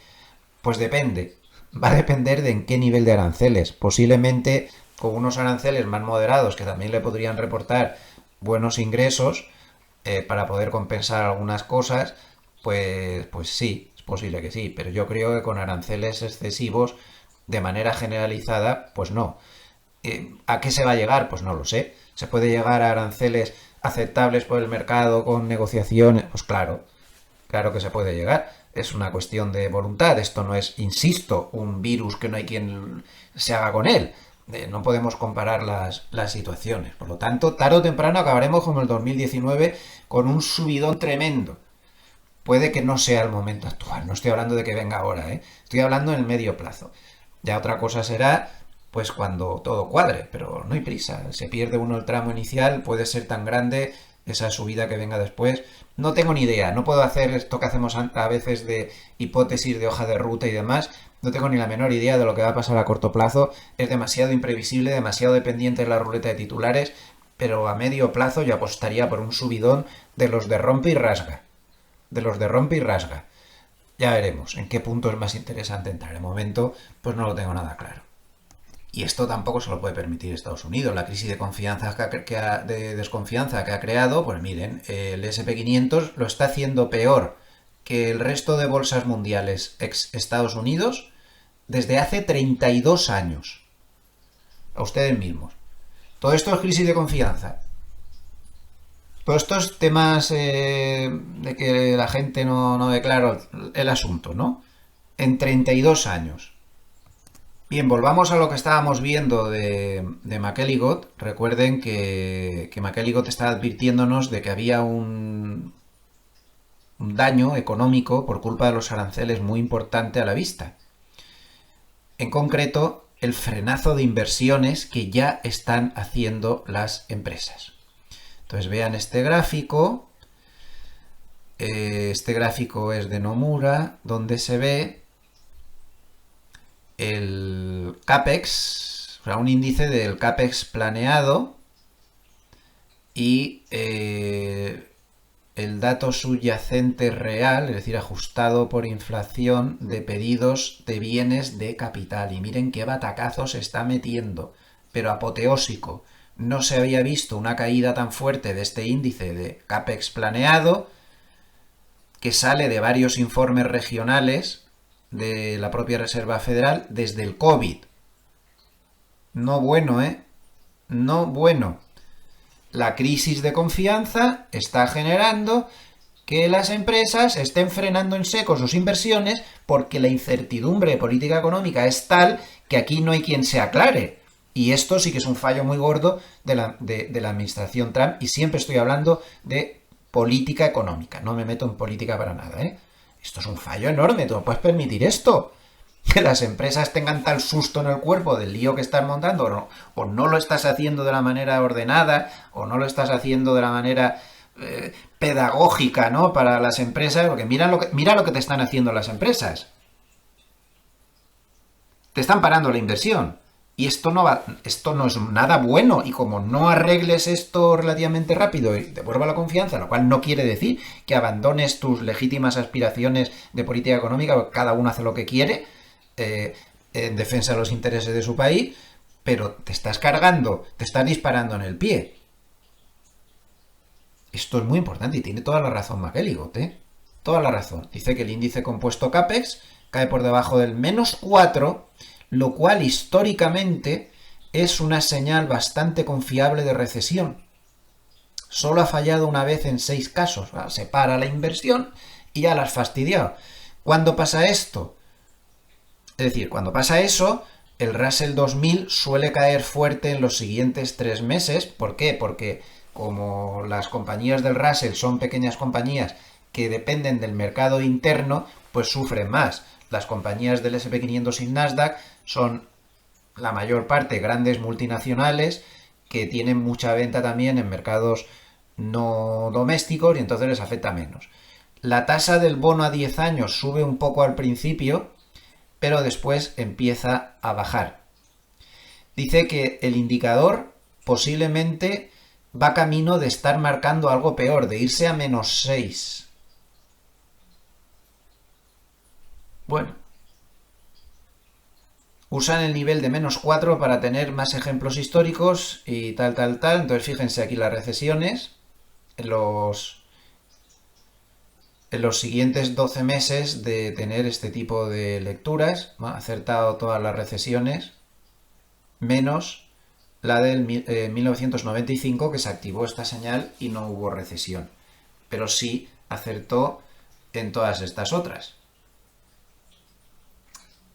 Pues depende. Va a depender de en qué nivel de aranceles. Posiblemente con unos aranceles más moderados que también le podrían reportar buenos ingresos para poder compensar algunas cosas, pues sí, es posible que sí, pero yo creo que con aranceles excesivos de manera generalizada, pues no. ¿A qué se va a llegar? Pues no lo sé. ¿Se puede llegar a aranceles aceptables por el mercado con negociaciones? Pues claro, claro que se puede llegar. Es una cuestión de voluntad. Esto no es, insisto, un virus que no hay quien se haga con él. No podemos comparar las situaciones. Por lo tanto, tarde o temprano acabaremos como el 2019 con un subidón tremendo. Puede que no sea el momento actual. No estoy hablando de que venga ahora, ¿eh? Estoy hablando en el medio plazo. Ya otra cosa será pues cuando todo cuadre, pero no hay prisa. Se pierde uno el tramo inicial, puede ser tan grande esa subida que venga después. No tengo ni idea, no puedo hacer esto que hacemos a veces de hipótesis de hoja de ruta y demás. No tengo ni la menor idea de lo que va a pasar a corto plazo. Es demasiado imprevisible, demasiado dependiente de la ruleta de titulares, pero a medio plazo yo apostaría por un subidón de los de rompe y rasga. De los de rompe y rasga. Ya veremos en qué punto es más interesante entrar. De momento, pues no lo tengo nada claro. Y esto tampoco se lo puede permitir Estados Unidos. La crisis de confianza de desconfianza que ha creado, pues miren, el SP500 lo está haciendo peor que el resto de bolsas mundiales ex Estados Unidos desde hace 32 años. A ustedes mismos. Todo esto es crisis de confianza. Todos estos temas de que la gente no ve claro el asunto, ¿no? En 32 años. Bien, volvamos a lo que estábamos viendo de McElligott. Recuerden que McElligott está advirtiéndonos de que había un daño económico por culpa de los aranceles muy importante a la vista. En concreto, el frenazo de inversiones que ya están haciendo las empresas. Entonces vean este gráfico. Este gráfico es de Nomura, donde se ve el CAPEX, o sea, un índice del CAPEX planeado y el dato subyacente real, es decir, ajustado por inflación de pedidos de bienes de capital. Y miren qué batacazo se está metiendo, pero apoteósico. No se había visto una caída tan fuerte de este índice de CAPEX planeado, que sale de varios informes regionales de la propia Reserva Federal desde el COVID. No bueno, ¿eh? No bueno. La crisis de confianza está generando que las empresas estén frenando en seco sus inversiones porque la incertidumbre de política económica es tal que aquí no hay quien se aclare. Y esto sí que es un fallo muy gordo de la administración Trump, y siempre estoy hablando de política económica. No me meto en política para nada, ¿eh? Esto es un fallo enorme, ¿tú no puedes permitir esto? Que las empresas tengan tal susto en el cuerpo del lío que están montando, o no lo estás haciendo de la manera ordenada, o no lo estás haciendo de la manera pedagógica, ¿no? Para las empresas, porque mira lo que te están haciendo las empresas. Te están parando la inversión. Y esto no es nada bueno, y como no arregles esto relativamente rápido y devuelva la confianza, lo cual no quiere decir que abandones tus legítimas aspiraciones de política económica, porque cada uno hace lo que quiere en defensa de los intereses de su país, pero te estás cargando, te estás disparando en el pie. Esto es muy importante y tiene toda la razón McElligott, ¿eh? Toda la razón. Dice que el índice compuesto CAPEX cae por debajo del -4, lo cual históricamente es una señal bastante confiable de recesión. Solo ha fallado una vez en 6 casos. Se para la inversión y ya la has fastidiado. ¿Cuándo pasa esto? Es decir, cuando pasa eso, el Russell 2000 suele caer fuerte en los siguientes 3 meses. ¿Por qué? Porque como las compañías del Russell son pequeñas compañías que dependen del mercado interno, pues sufren más. Las compañías del SP500 y Nasdaq son la mayor parte grandes multinacionales que tienen mucha venta también en mercados no domésticos y entonces les afecta menos. La tasa del bono a 10 años sube un poco al principio, pero después empieza a bajar. Dice que el indicador posiblemente va camino de estar marcando algo peor, de irse a -6. Bueno, usan el nivel de -4 para tener más ejemplos históricos y tal. Entonces fíjense aquí las recesiones en los siguientes 12 meses de tener este tipo de lecturas. Ha acertado todas las recesiones, menos la del 1995, que se activó esta señal y no hubo recesión. Pero sí acertó en todas estas otras,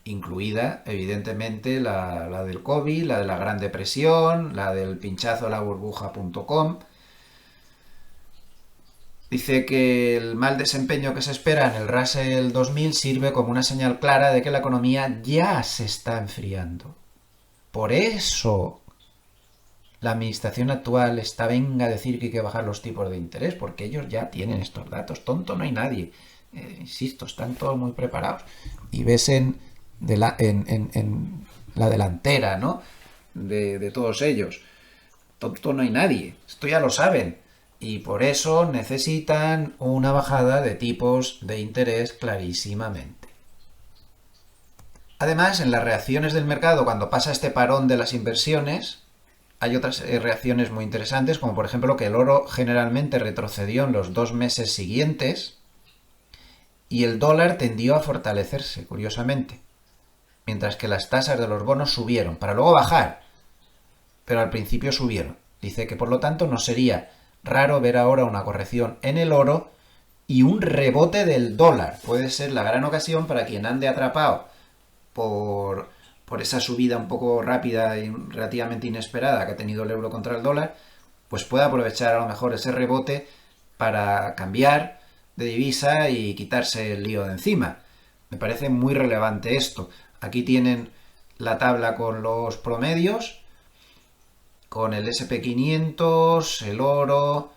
incluida evidentemente la del COVID, la de la Gran Depresión, la del pinchazo a la burbuja.com. Dice que el mal desempeño que se espera en el Russell 2000 sirve como una señal clara de que la economía ya se está enfriando. Por eso la administración actual venga a decir que hay que bajar los tipos de interés, porque ellos ya tienen estos datos. Tonto no hay nadie. Insisto, están todos muy preparados. Y ves en la delantera, ¿no? de todos ellos. Tonto no hay nadie. Esto ya lo saben. Y por eso necesitan una bajada de tipos de interés clarísimamente. Además, en las reacciones del mercado, cuando pasa este parón de las inversiones, hay otras reacciones muy interesantes, como por ejemplo que el oro generalmente retrocedió en los 2 meses siguientes y el dólar tendió a fortalecerse, curiosamente, mientras que las tasas de los bonos subieron, para luego bajar, pero al principio subieron. Dice que por lo tanto no sería raro ver ahora una corrección en el oro y un rebote del dólar. Puede ser la gran ocasión para quien ande atrapado por esa subida un poco rápida y relativamente inesperada que ha tenido el euro contra el dólar, pues puede aprovechar a lo mejor ese rebote para cambiar de divisa y quitarse el lío de encima. Me parece muy relevante esto. Aquí tienen la tabla con los promedios, con el SP500, el oro,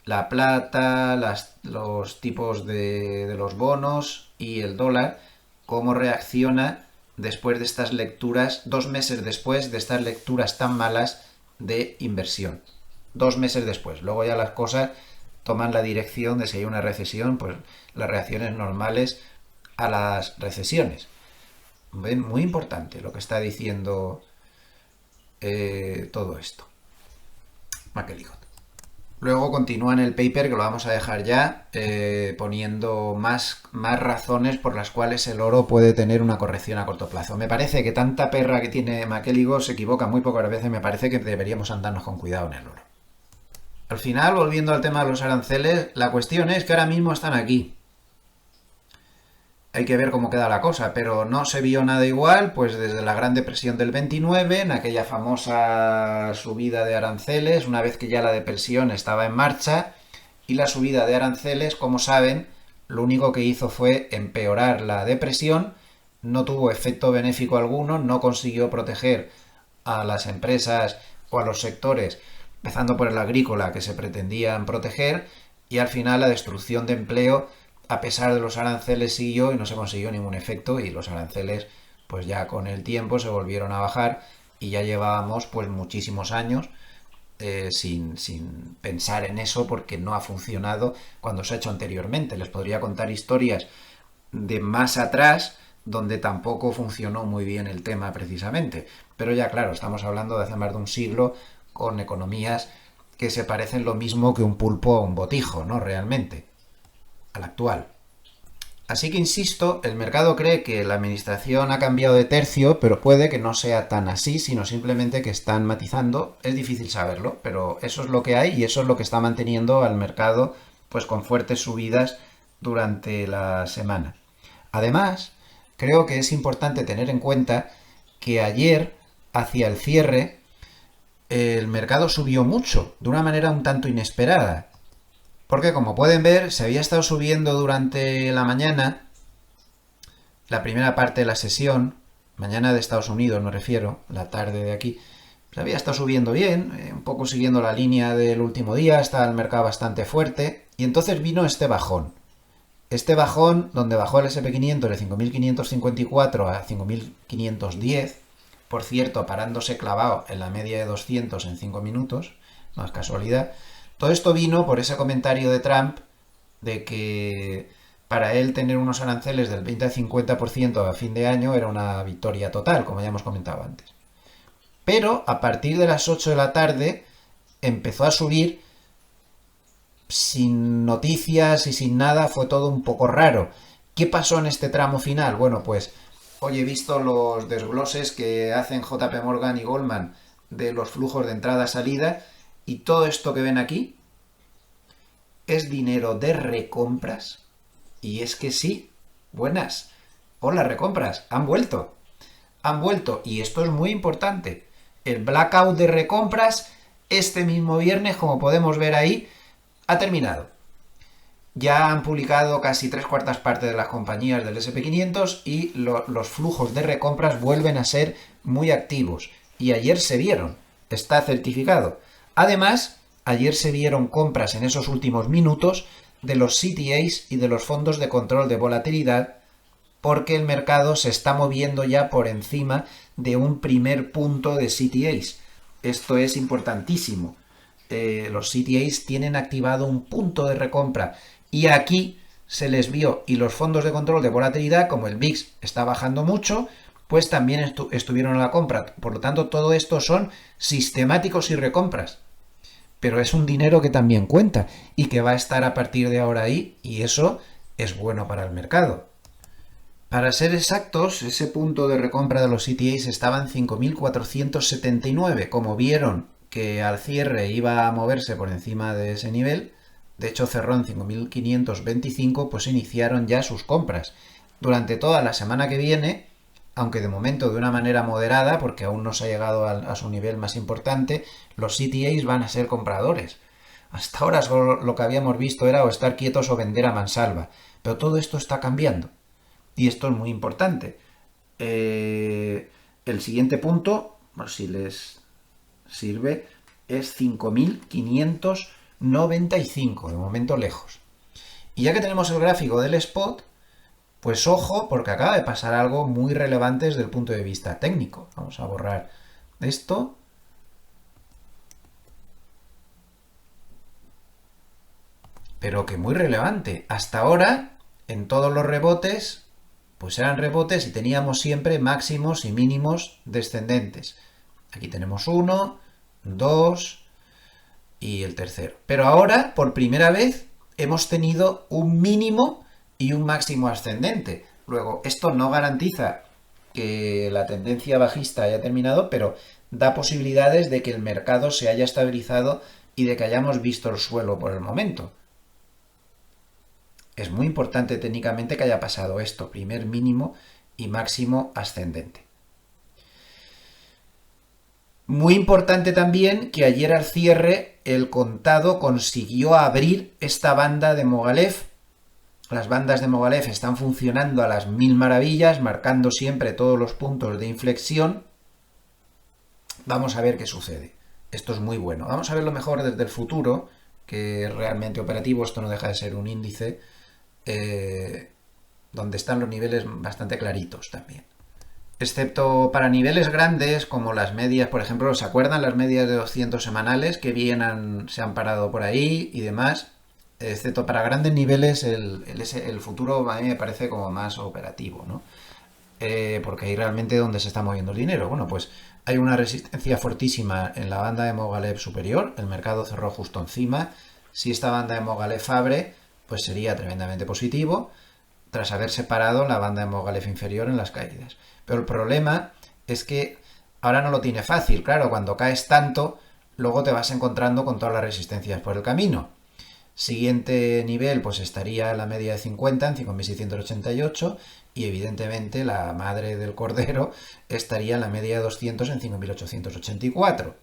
la plata, los tipos de los bonos y el dólar, cómo reacciona después de estas lecturas, 2 meses después de estas lecturas tan malas de inversión. 2 meses después. Luego ya las cosas toman la dirección de si hay una recesión, pues las reacciones normales a las recesiones. ¿Ven? Muy importante lo que está diciendo todo esto. McElligott. Luego continúa en el paper, que lo vamos a dejar ya, poniendo más razones por las cuales el oro puede tener una corrección a corto plazo. Me parece que tanta perra que tiene McElligott se equivoca muy pocas veces. Me parece que deberíamos andarnos con cuidado en el oro. Al final, volviendo al tema de los aranceles, la cuestión es que ahora mismo están aquí. Hay que ver cómo queda la cosa, pero no se vio nada igual pues desde la Gran Depresión del 29, en aquella famosa subida de aranceles, una vez que ya la depresión estaba en marcha, y la subida de aranceles, como saben, lo único que hizo fue empeorar la depresión, no tuvo efecto benéfico alguno, no consiguió proteger a las empresas o a los sectores, empezando por el agrícola, que se pretendían proteger, y al final la destrucción de empleo, a pesar de los aranceles, siguió y no se consiguió ningún efecto, y los aranceles pues ya con el tiempo se volvieron a bajar y ya llevábamos pues muchísimos años sin pensar en eso, porque no ha funcionado cuando se ha hecho anteriormente. Les podría contar historias de más atrás donde tampoco funcionó muy bien el tema precisamente, pero ya claro, estamos hablando de hace más de un siglo con economías que se parecen lo mismo que un pulpo a un botijo, ¿no? Realmente al actual. Así que insisto, el mercado cree que la administración ha cambiado de tercio, pero puede que no sea tan así, sino simplemente que están matizando. Es difícil saberlo, pero eso es lo que hay y eso es lo que está manteniendo al mercado pues con fuertes subidas durante la semana. Además, creo que es importante tener en cuenta que ayer, hacia el cierre, el mercado subió mucho, de una manera un tanto inesperada. Porque como pueden ver, se había estado subiendo durante la mañana, la primera parte de la sesión, mañana de Estados Unidos me refiero, la tarde de aquí, se había estado subiendo bien, un poco siguiendo la línea del último día, estaba el mercado bastante fuerte, y entonces vino este bajón. Este bajón, donde bajó el SP500 de 5.554 a 5.510, por cierto, parándose clavado en la media de 200 en 5 minutos, no es casualidad. Todo esto vino por ese comentario de Trump de que para él tener unos aranceles del 20 al 50% a fin de año era una victoria total, como ya hemos comentado antes. Pero a partir de las 8 de la tarde empezó a subir sin noticias y sin nada, fue todo un poco raro. ¿Qué pasó en este tramo final? Bueno, pues hoy he visto los desgloses que hacen JP Morgan y Goldman de los flujos de entrada-salida, y todo esto que ven aquí es dinero de recompras. Y es que sí, buenas. Hola, recompras, han vuelto. Han vuelto, y esto es muy importante. El blackout de recompras este mismo viernes, como podemos ver ahí, ha terminado. Ya han publicado casi 3/4 partes de las compañías del SP500 y los flujos de recompras vuelven a ser muy activos. Y ayer se vieron, está certificado. Además, ayer se vieron compras en esos últimos minutos de los CTAs y de los fondos de control de volatilidad, porque el mercado se está moviendo ya por encima de un primer punto de CTAs. Esto es importantísimo. Los CTAs tienen activado un punto de recompra y aquí se les vio, y los fondos de control de volatilidad, como el VIX está bajando mucho, pues también estuvieron a la compra. Por lo tanto, todo esto son sistemáticos y recompras. Pero es un dinero que también cuenta y que va a estar a partir de ahora ahí, y eso es bueno para el mercado. Para ser exactos, ese punto de recompra de los CTAs estaba en 5.479. Como vieron que al cierre iba a moverse por encima de ese nivel, de hecho cerró en 5.525, pues iniciaron ya sus compras. Durante toda la semana que viene, aunque de momento de una manera moderada, porque aún no se ha llegado a su nivel más importante, los CTAs van a ser compradores. Hasta ahora lo que habíamos visto era o estar quietos o vender a mansalva, pero todo esto está cambiando. Y esto es muy importante. El siguiente punto, por si les sirve, es 5.595, de momento lejos. Y ya que tenemos el gráfico del spot, pues ojo, porque acaba de pasar algo muy relevante desde el punto de vista técnico. Vamos a borrar esto. Pero que muy relevante. Hasta ahora, en todos los rebotes, pues eran rebotes y teníamos siempre máximos y mínimos descendentes. Aquí tenemos 1, 2 y el tercero. Pero ahora, por primera vez, hemos tenido un mínimo y un máximo ascendente. Luego, esto no garantiza que la tendencia bajista haya terminado, pero da posibilidades de que el mercado se haya estabilizado y de que hayamos visto el suelo por el momento. Es muy importante técnicamente que haya pasado esto, primer mínimo y máximo ascendente. Muy importante también que ayer al cierre el contado consiguió abrir esta banda de Mogulev. Las bandas de Mogulev están funcionando a las mil maravillas, marcando siempre todos los puntos de inflexión. Vamos a ver qué sucede. Esto es muy bueno. Vamos a verlo mejor desde el futuro, que es realmente operativo. Esto no deja de ser un índice. Donde están los niveles bastante claritos también. Excepto para niveles grandes como las medias, por ejemplo, ¿se acuerdan las medias de 200 semanales que bien se han parado por ahí y demás? Excepto para grandes niveles, el futuro a mí me parece como más operativo, ¿no? Porque ahí realmente donde se está moviendo el dinero. Bueno, pues hay una resistencia fortísima en la banda de Mogulev superior, el mercado cerró justo encima. Si esta banda de Mogulev abre, pues sería tremendamente positivo, tras haber separado la banda de Mogulev inferior en las caídas. Pero el problema es que ahora no lo tiene fácil. Claro, cuando caes tanto, luego te vas encontrando con todas las resistencias por el camino. Siguiente nivel, pues estaría la media de 50 en 5.688 y evidentemente la madre del cordero estaría en la media de 200 en 5.884.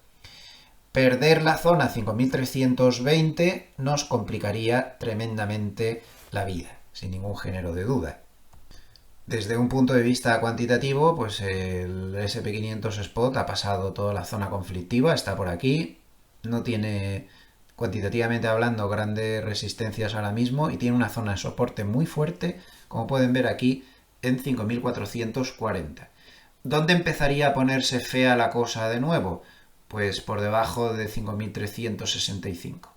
Perder la zona 5.320 nos complicaría tremendamente la vida, sin ningún género de duda. Desde un punto de vista cuantitativo, pues el SP500 Spot ha pasado toda la zona conflictiva, está por aquí, no tiene, cuantitativamente hablando, grandes resistencias ahora mismo y tiene una zona de soporte muy fuerte, como pueden ver aquí, en 5.440. ¿Dónde empezaría a ponerse fea la cosa de nuevo? Pues por debajo de 5.365.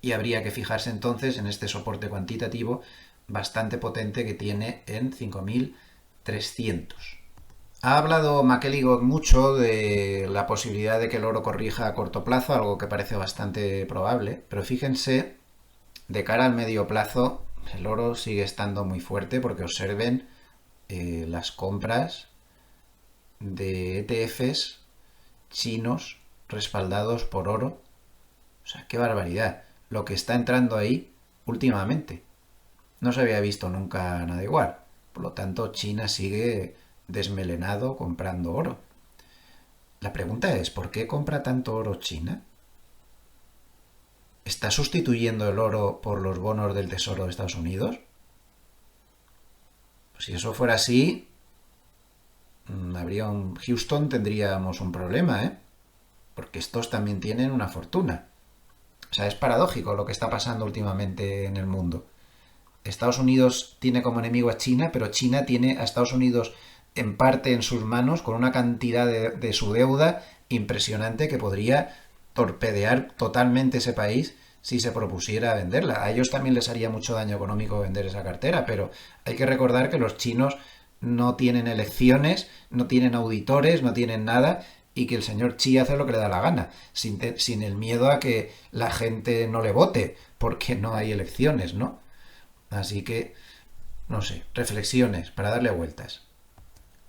Y habría que fijarse entonces en este soporte cuantitativo bastante potente que tiene en 5.300. Ha hablado McElligott mucho de la posibilidad de que el oro corrija a corto plazo, algo que parece bastante probable, pero fíjense, de cara al medio plazo, el oro sigue estando muy fuerte porque observen las compras de ETFs chinos respaldados por oro. O sea, qué barbaridad lo que está entrando ahí últimamente. No se había visto nunca nada igual. Por lo tanto, China sigue desmelenado comprando oro. La pregunta es, ¿por qué compra tanto oro China? ¿Está sustituyendo el oro por los bonos del Tesoro de Estados Unidos? Pues si eso fuera así, Houston tendríamos un problema, ¿eh? Porque estos también tienen una fortuna. O sea, es paradójico lo que está pasando últimamente en el mundo. Estados Unidos tiene como enemigo a China, pero China tiene a Estados Unidos en parte en sus manos con una cantidad de su deuda impresionante que podría torpedear totalmente ese país si se propusiera venderla. A ellos también les haría mucho daño económico vender esa cartera, pero hay que recordar que los chinos no tienen elecciones, no tienen auditores, no tienen nada, y que el señor Xi hace lo que le da la gana, sin el miedo a que la gente no le vote, porque no hay elecciones, ¿no? Así que, no sé, reflexiones para darle vueltas.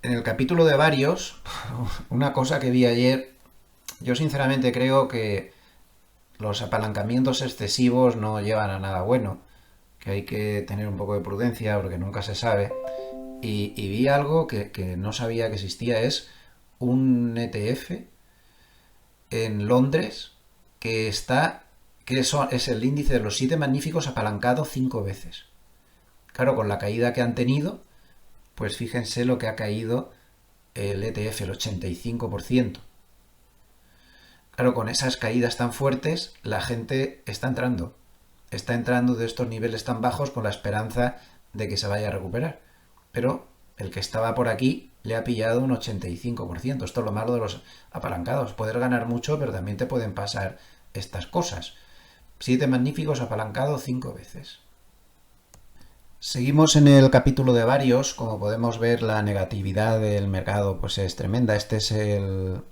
En el capítulo de varios, una cosa que vi ayer, yo sinceramente creo que los apalancamientos excesivos no llevan a nada bueno, que hay que tener un poco de prudencia porque nunca se sabe. Y vi algo que no sabía que existía, es un ETF en Londres que está, es el índice de los 7 magníficos apalancado 5 veces. Claro, con la caída que han tenido, pues fíjense lo que ha caído el ETF, el 85%. Claro, con esas caídas tan fuertes, la gente está entrando. Está entrando de estos niveles tan bajos con la esperanza de que se vaya a recuperar. Pero el que estaba por aquí le ha pillado un 85%. Esto es lo malo de los apalancados. Poder ganar mucho, pero también te pueden pasar estas cosas. 7 magníficos apalancados 5 veces. Seguimos en el capítulo de varios. Como podemos ver, la negatividad del mercado pues es tremenda. Este es el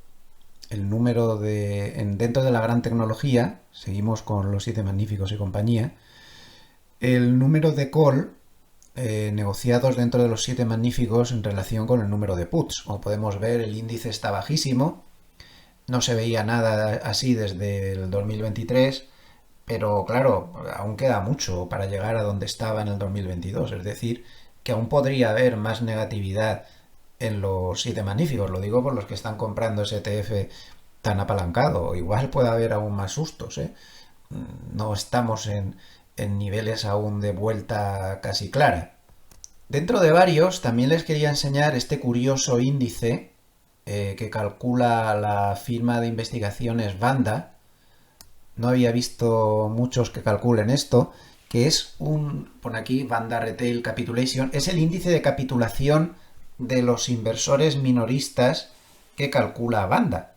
número dentro de la gran tecnología. Seguimos con los 7 magníficos y compañía. El número de call negociados dentro de los 7 magníficos en relación con el número de puts. Como podemos ver, el índice está bajísimo. No se veía nada así desde el 2023. Pero claro, aún queda mucho para llegar a donde estaba en el 2022. Es decir, que aún podría haber más negatividad en los 7 magníficos. Lo digo por los que están comprando ese ETF tan apalancado. Igual puede haber aún más sustos, ¿eh? No estamos en niveles aún de vuelta casi clara. Dentro de varios, también les quería enseñar este curioso índice que calcula la firma de investigaciones Vanda. No había visto muchos que calculen esto, que es pon aquí, Vanda Retail Capitulation, es el índice de capitulación de los inversores minoristas que calcula Vanda.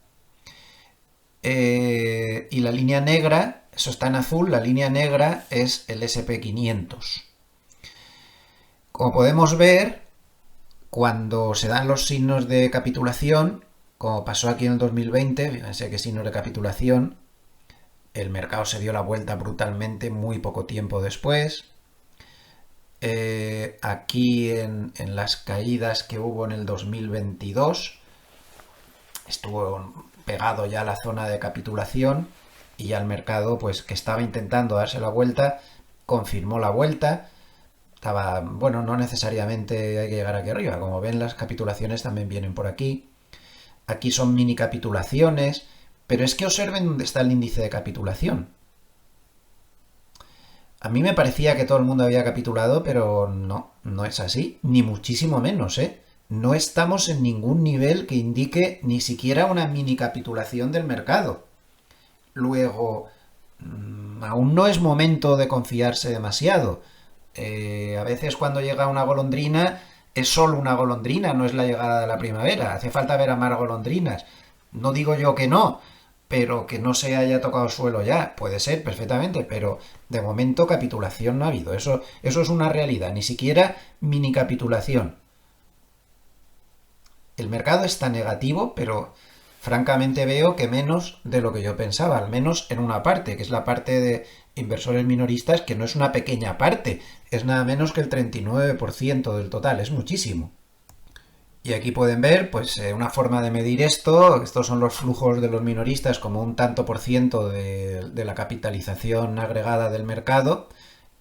Y la línea negra, eso está en azul, la línea negra es el SP500. Como podemos ver, cuando se dan los signos de capitulación, como pasó aquí en el 2020, fíjense qué signos de capitulación, el mercado se dio la vuelta brutalmente muy poco tiempo después. Aquí en las caídas que hubo en el 2022 estuvo pegado ya a la zona de capitulación y ya el mercado, pues que estaba intentando darse la vuelta, confirmó la vuelta. Estaba, bueno, no necesariamente hay que llegar aquí arriba. Como ven, las capitulaciones también vienen por aquí. Aquí son mini capitulaciones. Pero es que observen dónde está el índice de capitulación. A mí me parecía que todo el mundo había capitulado, pero no es así, ni muchísimo menos, ¿eh? No estamos en ningún nivel que indique ni siquiera una mini capitulación del mercado. Luego, aún no es momento de confiarse demasiado. A veces cuando llega una golondrina, es solo una golondrina, no es la llegada de la primavera. Hace falta ver a más golondrinas. No digo yo que no, pero que no se haya tocado suelo ya, puede ser perfectamente, pero de momento capitulación no ha habido. Eso es una realidad, ni siquiera mini capitulación. El mercado está negativo, pero francamente veo que menos de lo que yo pensaba, al menos en una parte, que es la parte de inversores minoristas, que no es una pequeña parte, es nada menos que el 39% del total, es muchísimo. Y aquí pueden ver, pues, una forma de medir esto. Estos son los flujos de los minoristas como un tanto por ciento de la capitalización agregada del mercado.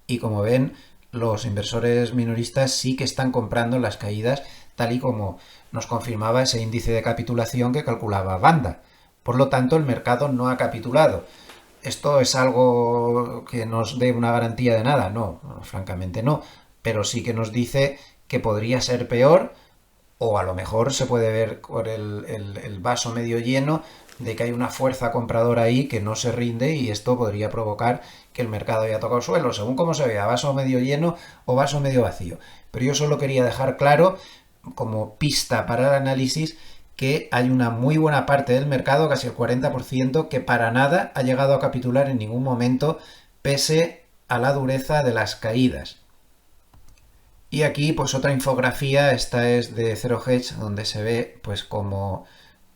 Y como ven, los inversores minoristas sí que están comprando las caídas, tal y como nos confirmaba ese índice de capitulación que calculaba Vanda. Por lo tanto, el mercado no ha capitulado. ¿Esto es algo que nos dé una garantía de nada? No, francamente no. Pero sí que nos dice que podría ser peor. O a lo mejor se puede ver por el vaso medio lleno de que hay una fuerza compradora ahí que no se rinde y esto podría provocar que el mercado haya tocado suelo, según cómo se vea, vaso medio lleno o vaso medio vacío. Pero yo solo quería dejar claro, como pista para el análisis, que hay una muy buena parte del mercado, casi el 40%, que para nada ha llegado a capitular en ningún momento, pese a la dureza de las caídas. Y aquí pues otra infografía, esta es de Zero Hedge, donde se ve pues como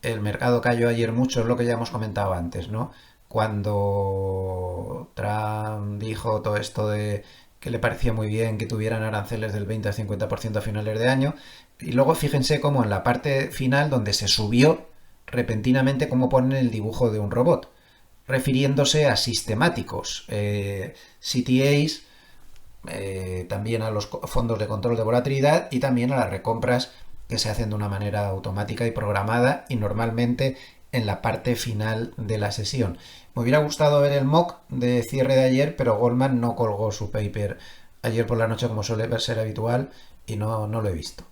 el mercado cayó ayer mucho, es lo que ya hemos comentado antes, ¿no? Cuando Trump dijo todo esto de que le parecía muy bien que tuvieran aranceles del 20 al 50% a finales de año, y luego fíjense cómo en la parte final donde se subió repentinamente cómo ponen el dibujo de un robot, refiriéndose a sistemáticos, CTAs, también a los fondos de control de volatilidad y también a las recompras que se hacen de una manera automática y programada y normalmente en la parte final de la sesión. Me hubiera gustado ver el mock de cierre de ayer, pero Goldman no colgó su paper ayer por la noche como suele ser habitual y no lo he visto.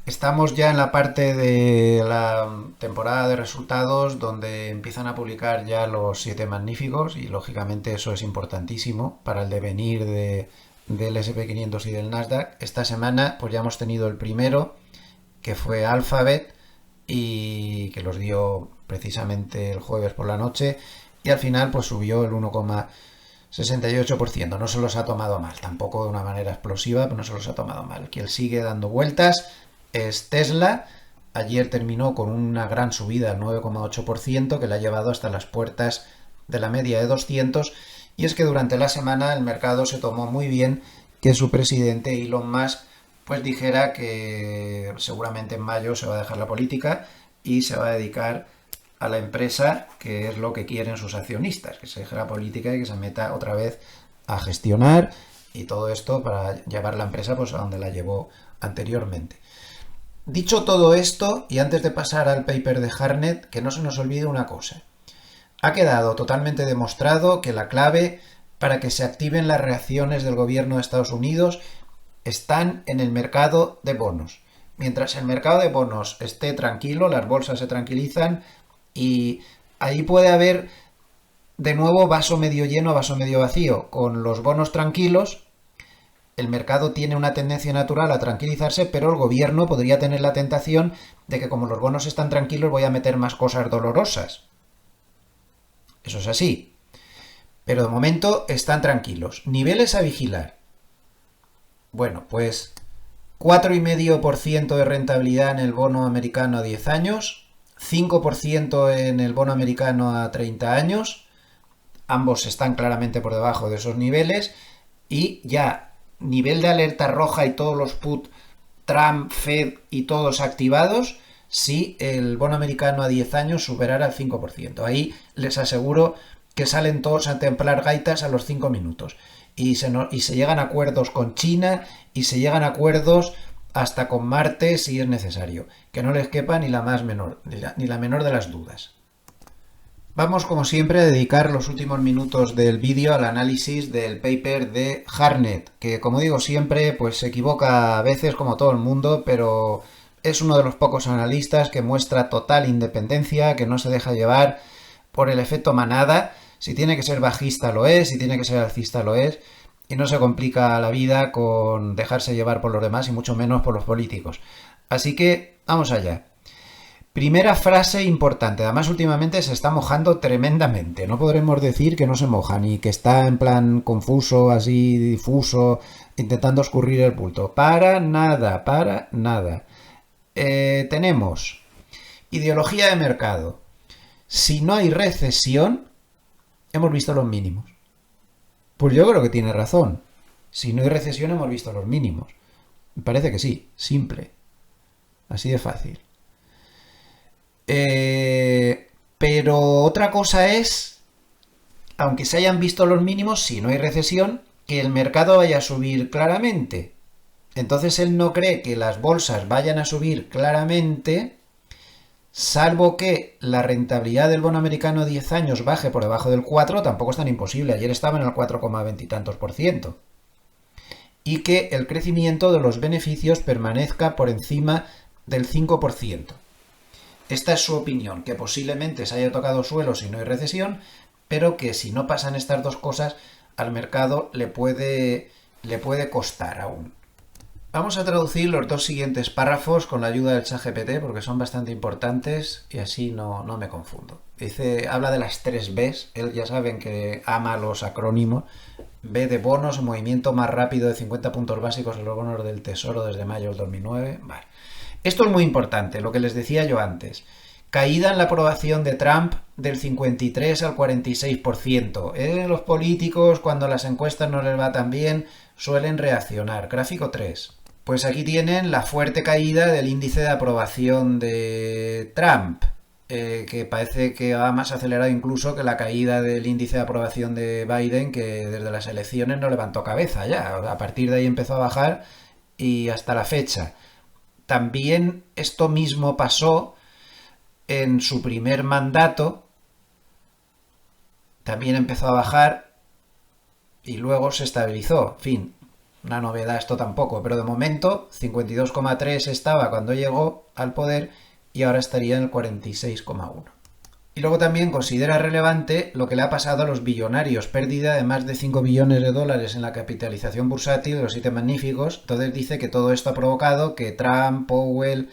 Estamos ya en la parte de la temporada de resultados donde empiezan a publicar ya los 7 magníficos y lógicamente eso es importantísimo para el devenir del SP500 y del Nasdaq. Esta semana pues ya hemos tenido el primero que fue Alphabet y que los dio precisamente el jueves por la noche y al final pues subió el 1,68%. No se los ha tomado mal, tampoco de una manera explosiva, pero no se los ha tomado mal. Quien sigue dando vueltas es Tesla. Ayer terminó con una gran subida al 9,8% que le ha llevado hasta las puertas de la media de 200. Y es que durante la semana el mercado se tomó muy bien que su presidente Elon Musk pues dijera que seguramente en mayo se va a dejar la política y se va a dedicar a la empresa, que es lo que quieren sus accionistas, que se deje la política y que se meta otra vez a gestionar y todo esto para llevar la empresa pues a donde la llevó anteriormente. Dicho todo esto, y antes de pasar al paper de Harnett, que no se nos olvide una cosa. Ha quedado totalmente demostrado que la clave para que se activen las reacciones del gobierno de Estados Unidos están en el mercado de bonos. Mientras el mercado de bonos esté tranquilo, las bolsas se tranquilizan y ahí puede haber de nuevo vaso medio lleno, vaso medio vacío. Con los bonos tranquilos, el mercado tiene una tendencia natural a tranquilizarse, pero el gobierno podría tener la tentación de que como los bonos están tranquilos voy a meter más cosas dolorosas. Eso es así. Pero de momento están tranquilos. Niveles a vigilar. Bueno, pues 4,5% de rentabilidad en el bono americano a 10 años, 5% en el bono americano a 30 años, ambos están claramente por debajo de esos niveles, y ya nivel de alerta roja y todos los put, Trump, Fed y todos activados, si el bono americano a 10 años superara el 5%. Ahí les aseguro que salen todos a templar gaitas a los 5 minutos. Y se llegan a acuerdos con China y se llegan a acuerdos hasta con Marte si es necesario. Que no les quepa ni la menor de las dudas. Vamos como siempre a dedicar los últimos minutos del vídeo al análisis del paper de Harnett, que como digo siempre pues se equivoca a veces como todo el mundo, pero es uno de los pocos analistas que muestra total independencia, que no se deja llevar por el efecto manada. Si tiene que ser bajista lo es, si tiene que ser alcista lo es, y no se complica la vida con dejarse llevar por los demás y mucho menos por los políticos. Así que vamos allá. Primera frase importante, además últimamente se está mojando tremendamente, no podremos decir que no se moja ni que está en plan confuso, así difuso, intentando escurrir el bulto. Para nada, para nada. Tenemos ideología de mercado. Si no hay recesión, hemos visto los mínimos. Pues yo creo que tiene razón. Si no hay recesión, hemos visto los mínimos. Me parece que sí, simple. Así de fácil. Pero otra cosa es, aunque se hayan visto los mínimos, si no hay recesión, que el mercado vaya a subir claramente. Entonces él no cree que las bolsas vayan a subir claramente, salvo que la rentabilidad del bono americano a 10 años baje por debajo del 4, tampoco es tan imposible. Ayer estaba en el 4,20 y tantos %. Y que el crecimiento de los beneficios permanezca por encima del 5%. Esta es su opinión, que posiblemente se haya tocado suelo si no hay recesión, pero que si no pasan estas dos cosas, al mercado le puede costar aún. Vamos a traducir los dos siguientes párrafos con la ayuda del ChatGPT porque son bastante importantes y así no me confundo. Habla de las 3 Bs, él ya saben que ama los acrónimos B de bonos, movimiento más rápido de 50 puntos básicos en los bonos del Tesoro desde mayo del 2009. Vale. Esto es muy importante, lo que les decía yo antes. Caída en la aprobación de Trump del 53 al 46%. Los políticos, cuando las encuestas no les va tan bien, suelen reaccionar. Gráfico 3. Pues aquí tienen la fuerte caída del índice de aprobación de Trump, que parece que va más acelerado incluso que la caída del índice de aprobación de Biden, que desde las elecciones no levantó cabeza ya. A partir de ahí empezó a bajar y hasta la fecha. También esto mismo pasó en su primer mandato, también empezó a bajar y luego se estabilizó. En fin, una novedad esto tampoco, pero de momento 52,3 estaba cuando llegó al poder y ahora estaría en el 46,1. Y luego también considera relevante lo que le ha pasado a los billonarios, pérdida de más de 5 billones de dólares en la capitalización bursátil de los 7 magníficos. Entonces dice que todo esto ha provocado que Trump, Powell,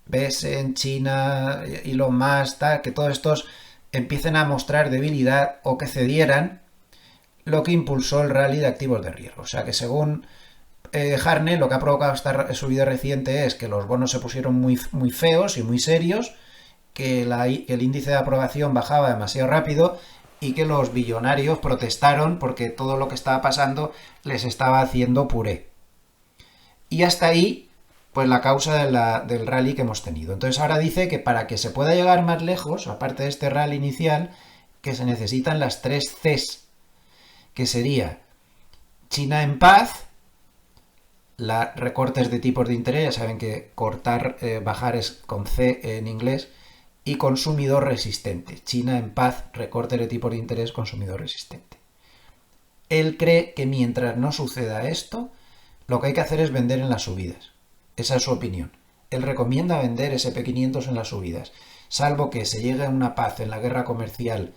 Besen, China, Elon Musk, que todos estos empiecen a mostrar debilidad o que cedieran, lo que impulsó el rally de activos de riesgo. O sea que según Hartnett, lo que ha provocado esta subida reciente es que los bonos se pusieron muy feos y muy serios, que el índice de aprobación bajaba demasiado rápido y que los billonarios protestaron porque todo lo que estaba pasando les estaba haciendo puré. Y hasta ahí pues la causa del rally que hemos tenido. Entonces ahora dice que para que se pueda llegar más lejos, aparte de este rally inicial, que se necesitan las 3 Cs, que sería China en paz, recortes de tipos de interés, ya saben que bajar es con C en inglés, y consumidor resistente. China en paz, recorte de tipos de interés, consumidor resistente. Él cree que mientras no suceda esto, lo que hay que hacer es vender en las subidas. Esa es su opinión. Él recomienda vender SP500 en las subidas, salvo que se llegue a una paz en la guerra comercial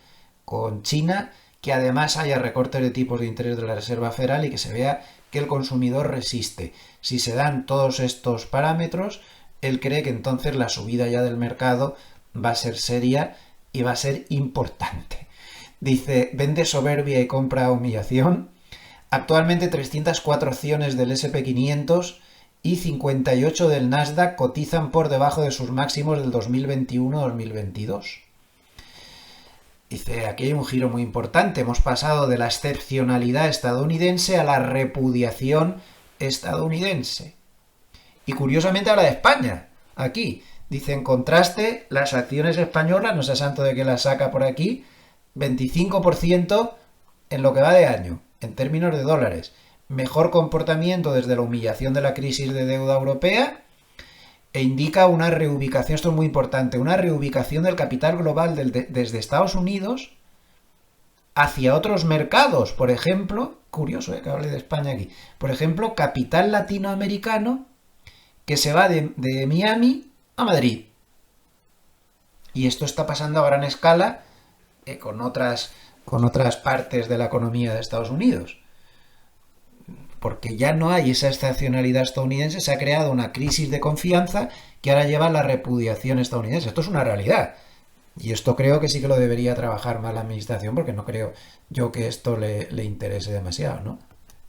con China, que además haya recortes de tipos de interés de la Reserva Federal y que se vea que el consumidor resiste. Si se dan todos estos parámetros, él cree que entonces la subida ya del mercado va a ser seria y va a ser importante. Dice, vende soberbia y compra humillación. Actualmente 304 acciones del SP500 y 58 del Nasdaq cotizan por debajo de sus máximos del 2021-2022. Dice, aquí hay un giro muy importante. Hemos pasado de la excepcionalidad estadounidense a la repudiación estadounidense. Y curiosamente habla de España. Aquí, dice, en contraste, las acciones españolas, no sé santo de qué las saca por aquí, 25% en lo que va de año, en términos de dólares. Mejor comportamiento desde la humillación de la crisis de deuda europea e indica una reubicación, esto es muy importante, una reubicación del capital global desde Estados Unidos hacia otros mercados. Por ejemplo, curioso que hable de España aquí, por ejemplo, capital latinoamericano que se va de Miami a Madrid. Y esto está pasando a gran escala con otras partes de la economía de Estados Unidos. Porque ya no hay esa estacionalidad estadounidense, se ha creado una crisis de confianza que ahora lleva a la repudiación estadounidense. Esto es una realidad. Y esto creo que sí que lo debería trabajar más la administración, porque no creo yo que esto le interese demasiado, ¿no?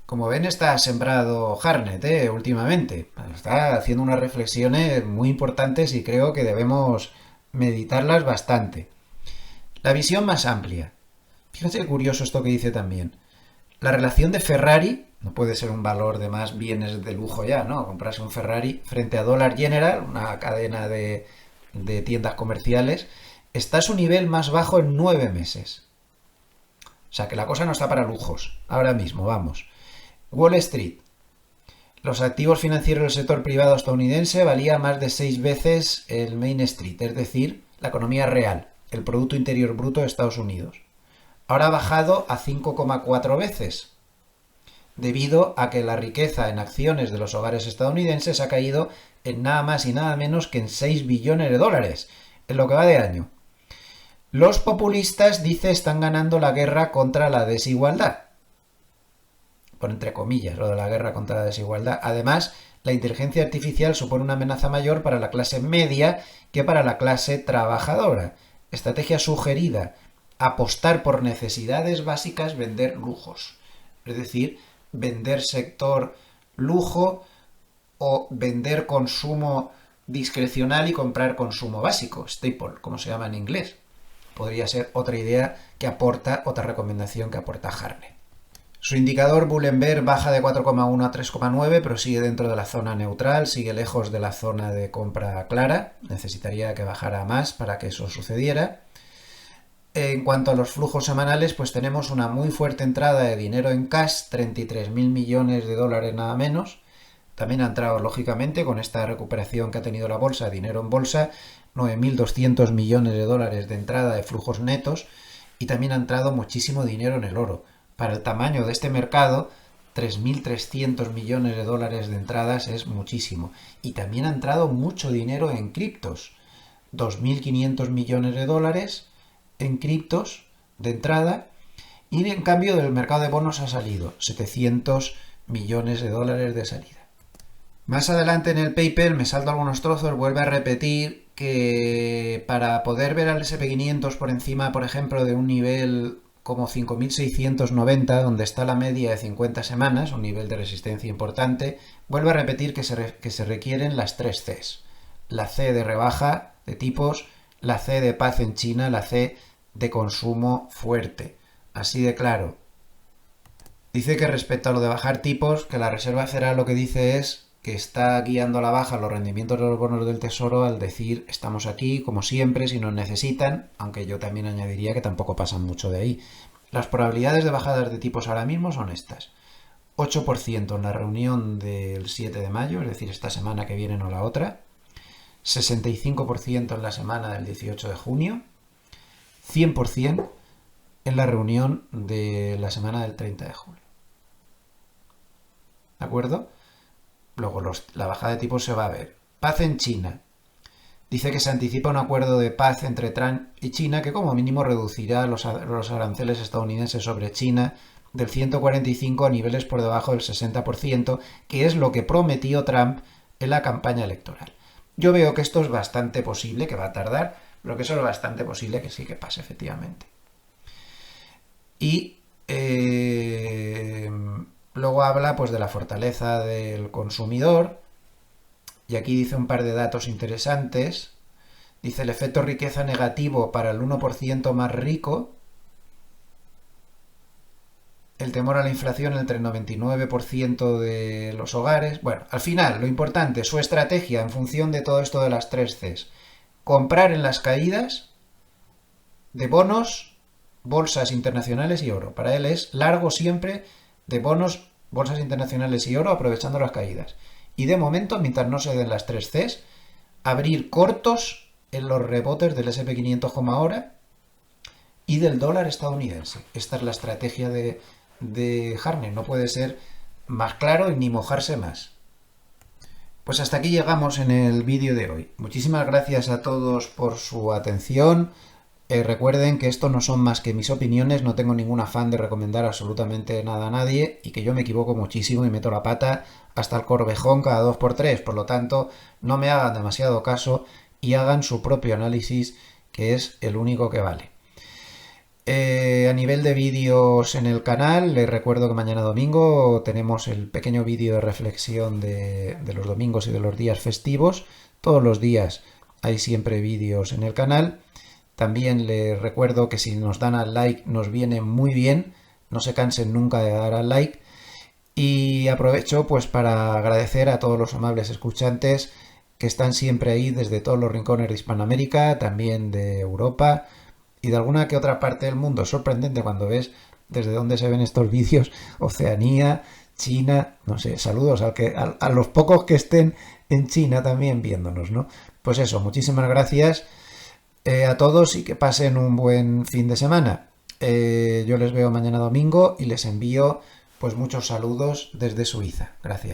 Como ven, está sembrado Hartnett últimamente. Está haciendo unas reflexiones muy importantes y creo que debemos meditarlas bastante. La visión más amplia. Fíjense qué curioso esto que dice también. La relación de Ferrari, no puede ser un valor de más bienes de lujo ya, ¿no? Comprarse un Ferrari frente a Dollar General, una cadena de tiendas comerciales, está a su nivel más bajo en 9 meses. O sea que la cosa no está para lujos. Ahora mismo, vamos. Wall Street. Los activos financieros del sector privado estadounidense valían más de 6 veces el Main Street, es decir, la economía real, el Producto Interior Bruto de Estados Unidos. Ahora ha bajado a 5,4 veces, debido a que la riqueza en acciones de los hogares estadounidenses ha caído en nada más y nada menos que en 6 billones de dólares, en lo que va de año. Los populistas, dice, están ganando la guerra contra la desigualdad. Por entre comillas, lo de la guerra contra la desigualdad. Además, la inteligencia artificial supone una amenaza mayor para la clase media que para la clase trabajadora. Estrategia sugerida: apostar por necesidades básicas, vender lujos. es decir, vender sector lujo o vender consumo discrecional y comprar consumo básico, staple, como se llama en inglés. Podría ser otra idea que aporta, otra recomendación que aporta Harney. Su indicador Bullenberg baja de 4,1 a 3,9, pero sigue dentro de la zona neutral, sigue lejos de la zona de compra clara. Necesitaría que bajara más para que eso sucediera. En cuanto a los flujos semanales, pues tenemos una muy fuerte entrada de dinero en cash, 33.000 millones de dólares nada menos. También ha entrado, lógicamente, con esta recuperación que ha tenido la bolsa, dinero en bolsa, 9.200 millones de dólares de entrada de flujos netos, y también ha entrado muchísimo dinero en el oro. Para el tamaño de este mercado, 3.300 millones de dólares de entradas es muchísimo. Y también ha entrado mucho dinero en criptos, 2.500 millones de dólares en criptos de entrada, y en cambio del mercado de bonos ha salido 700 millones de dólares de salida. Más adelante en el paper, me salto algunos trozos, vuelve a repetir que para poder ver al S&P 500 por encima, por ejemplo, de un nivel como 5.690, donde está la media de 50 semanas, un nivel de resistencia importante, vuelve a repetir que se requieren las 3 Cs. La C de rebaja de tipos, la C de paz en China, la C de consumo fuerte. Así de claro. Dice que respecto a lo de bajar tipos, que la Reserva Federal lo que dice es que está guiando a la baja los rendimientos de los bonos del Tesoro al decir estamos aquí como siempre si nos necesitan, aunque yo también añadiría que tampoco pasan mucho de ahí. Las probabilidades de bajadas de tipos ahora mismo son estas: 8% en la reunión del 7 de mayo, es decir, esta semana que viene o la otra, 65% en la semana del 18 de junio, 100% en la reunión de la semana del 30 de julio. ¿De acuerdo? Luego la bajada de tipos se va a ver. Paz en China. Dice que se anticipa un acuerdo de paz entre Trump y China que como mínimo reducirá los aranceles estadounidenses sobre China del 145 a niveles por debajo del 60%, que es lo que prometió Trump en la campaña electoral. Yo veo que esto es bastante posible, que va a tardar, pero que eso es bastante posible que sí que pase efectivamente. Y luego habla pues de la fortaleza del consumidor, y aquí dice un par de datos interesantes. Dice el efecto riqueza negativo para el 1% más rico, el temor a la inflación entre el 99% de los hogares. Bueno, al final, lo importante, su estrategia en función de todo esto de las 3 Cs. Comprar en las caídas de bonos, bolsas internacionales y oro. Para él es largo siempre de bonos, bolsas internacionales y oro, aprovechando las caídas. Y de momento, mientras no se den las 3 Cs, abrir cortos en los rebotes del S&P 500 como ahora y del dólar estadounidense. Esta es la estrategia de Harney. No puede ser más claro y ni mojarse más. Pues hasta aquí llegamos en el vídeo de hoy. Muchísimas gracias a todos por su atención. Recuerden que esto no son más que mis opiniones, no tengo ningún afán de recomendar absolutamente nada a nadie y que yo me equivoco muchísimo y meto la pata hasta el corvejón cada 2x3, por lo tanto no me hagan demasiado caso y hagan su propio análisis, que es el único que vale. A nivel de vídeos en el canal, les recuerdo que mañana domingo tenemos el pequeño vídeo de reflexión de los domingos y de los días festivos. Todos los días hay siempre vídeos en el canal. También les recuerdo que si nos dan al like nos viene muy bien, no se cansen nunca de dar al like. Y aprovecho pues para agradecer a todos los amables escuchantes que están siempre ahí desde todos los rincones de Hispanoamérica, también de Europa y de alguna que otra parte del mundo. Es sorprendente cuando ves desde dónde se ven estos vídeos: Oceanía, China, no sé, saludos a los pocos que estén en China también viéndonos, ¿no? Pues eso, muchísimas gracias a todos y que pasen un buen fin de semana. Yo les veo mañana domingo y les envío pues muchos saludos desde Suiza. Gracias.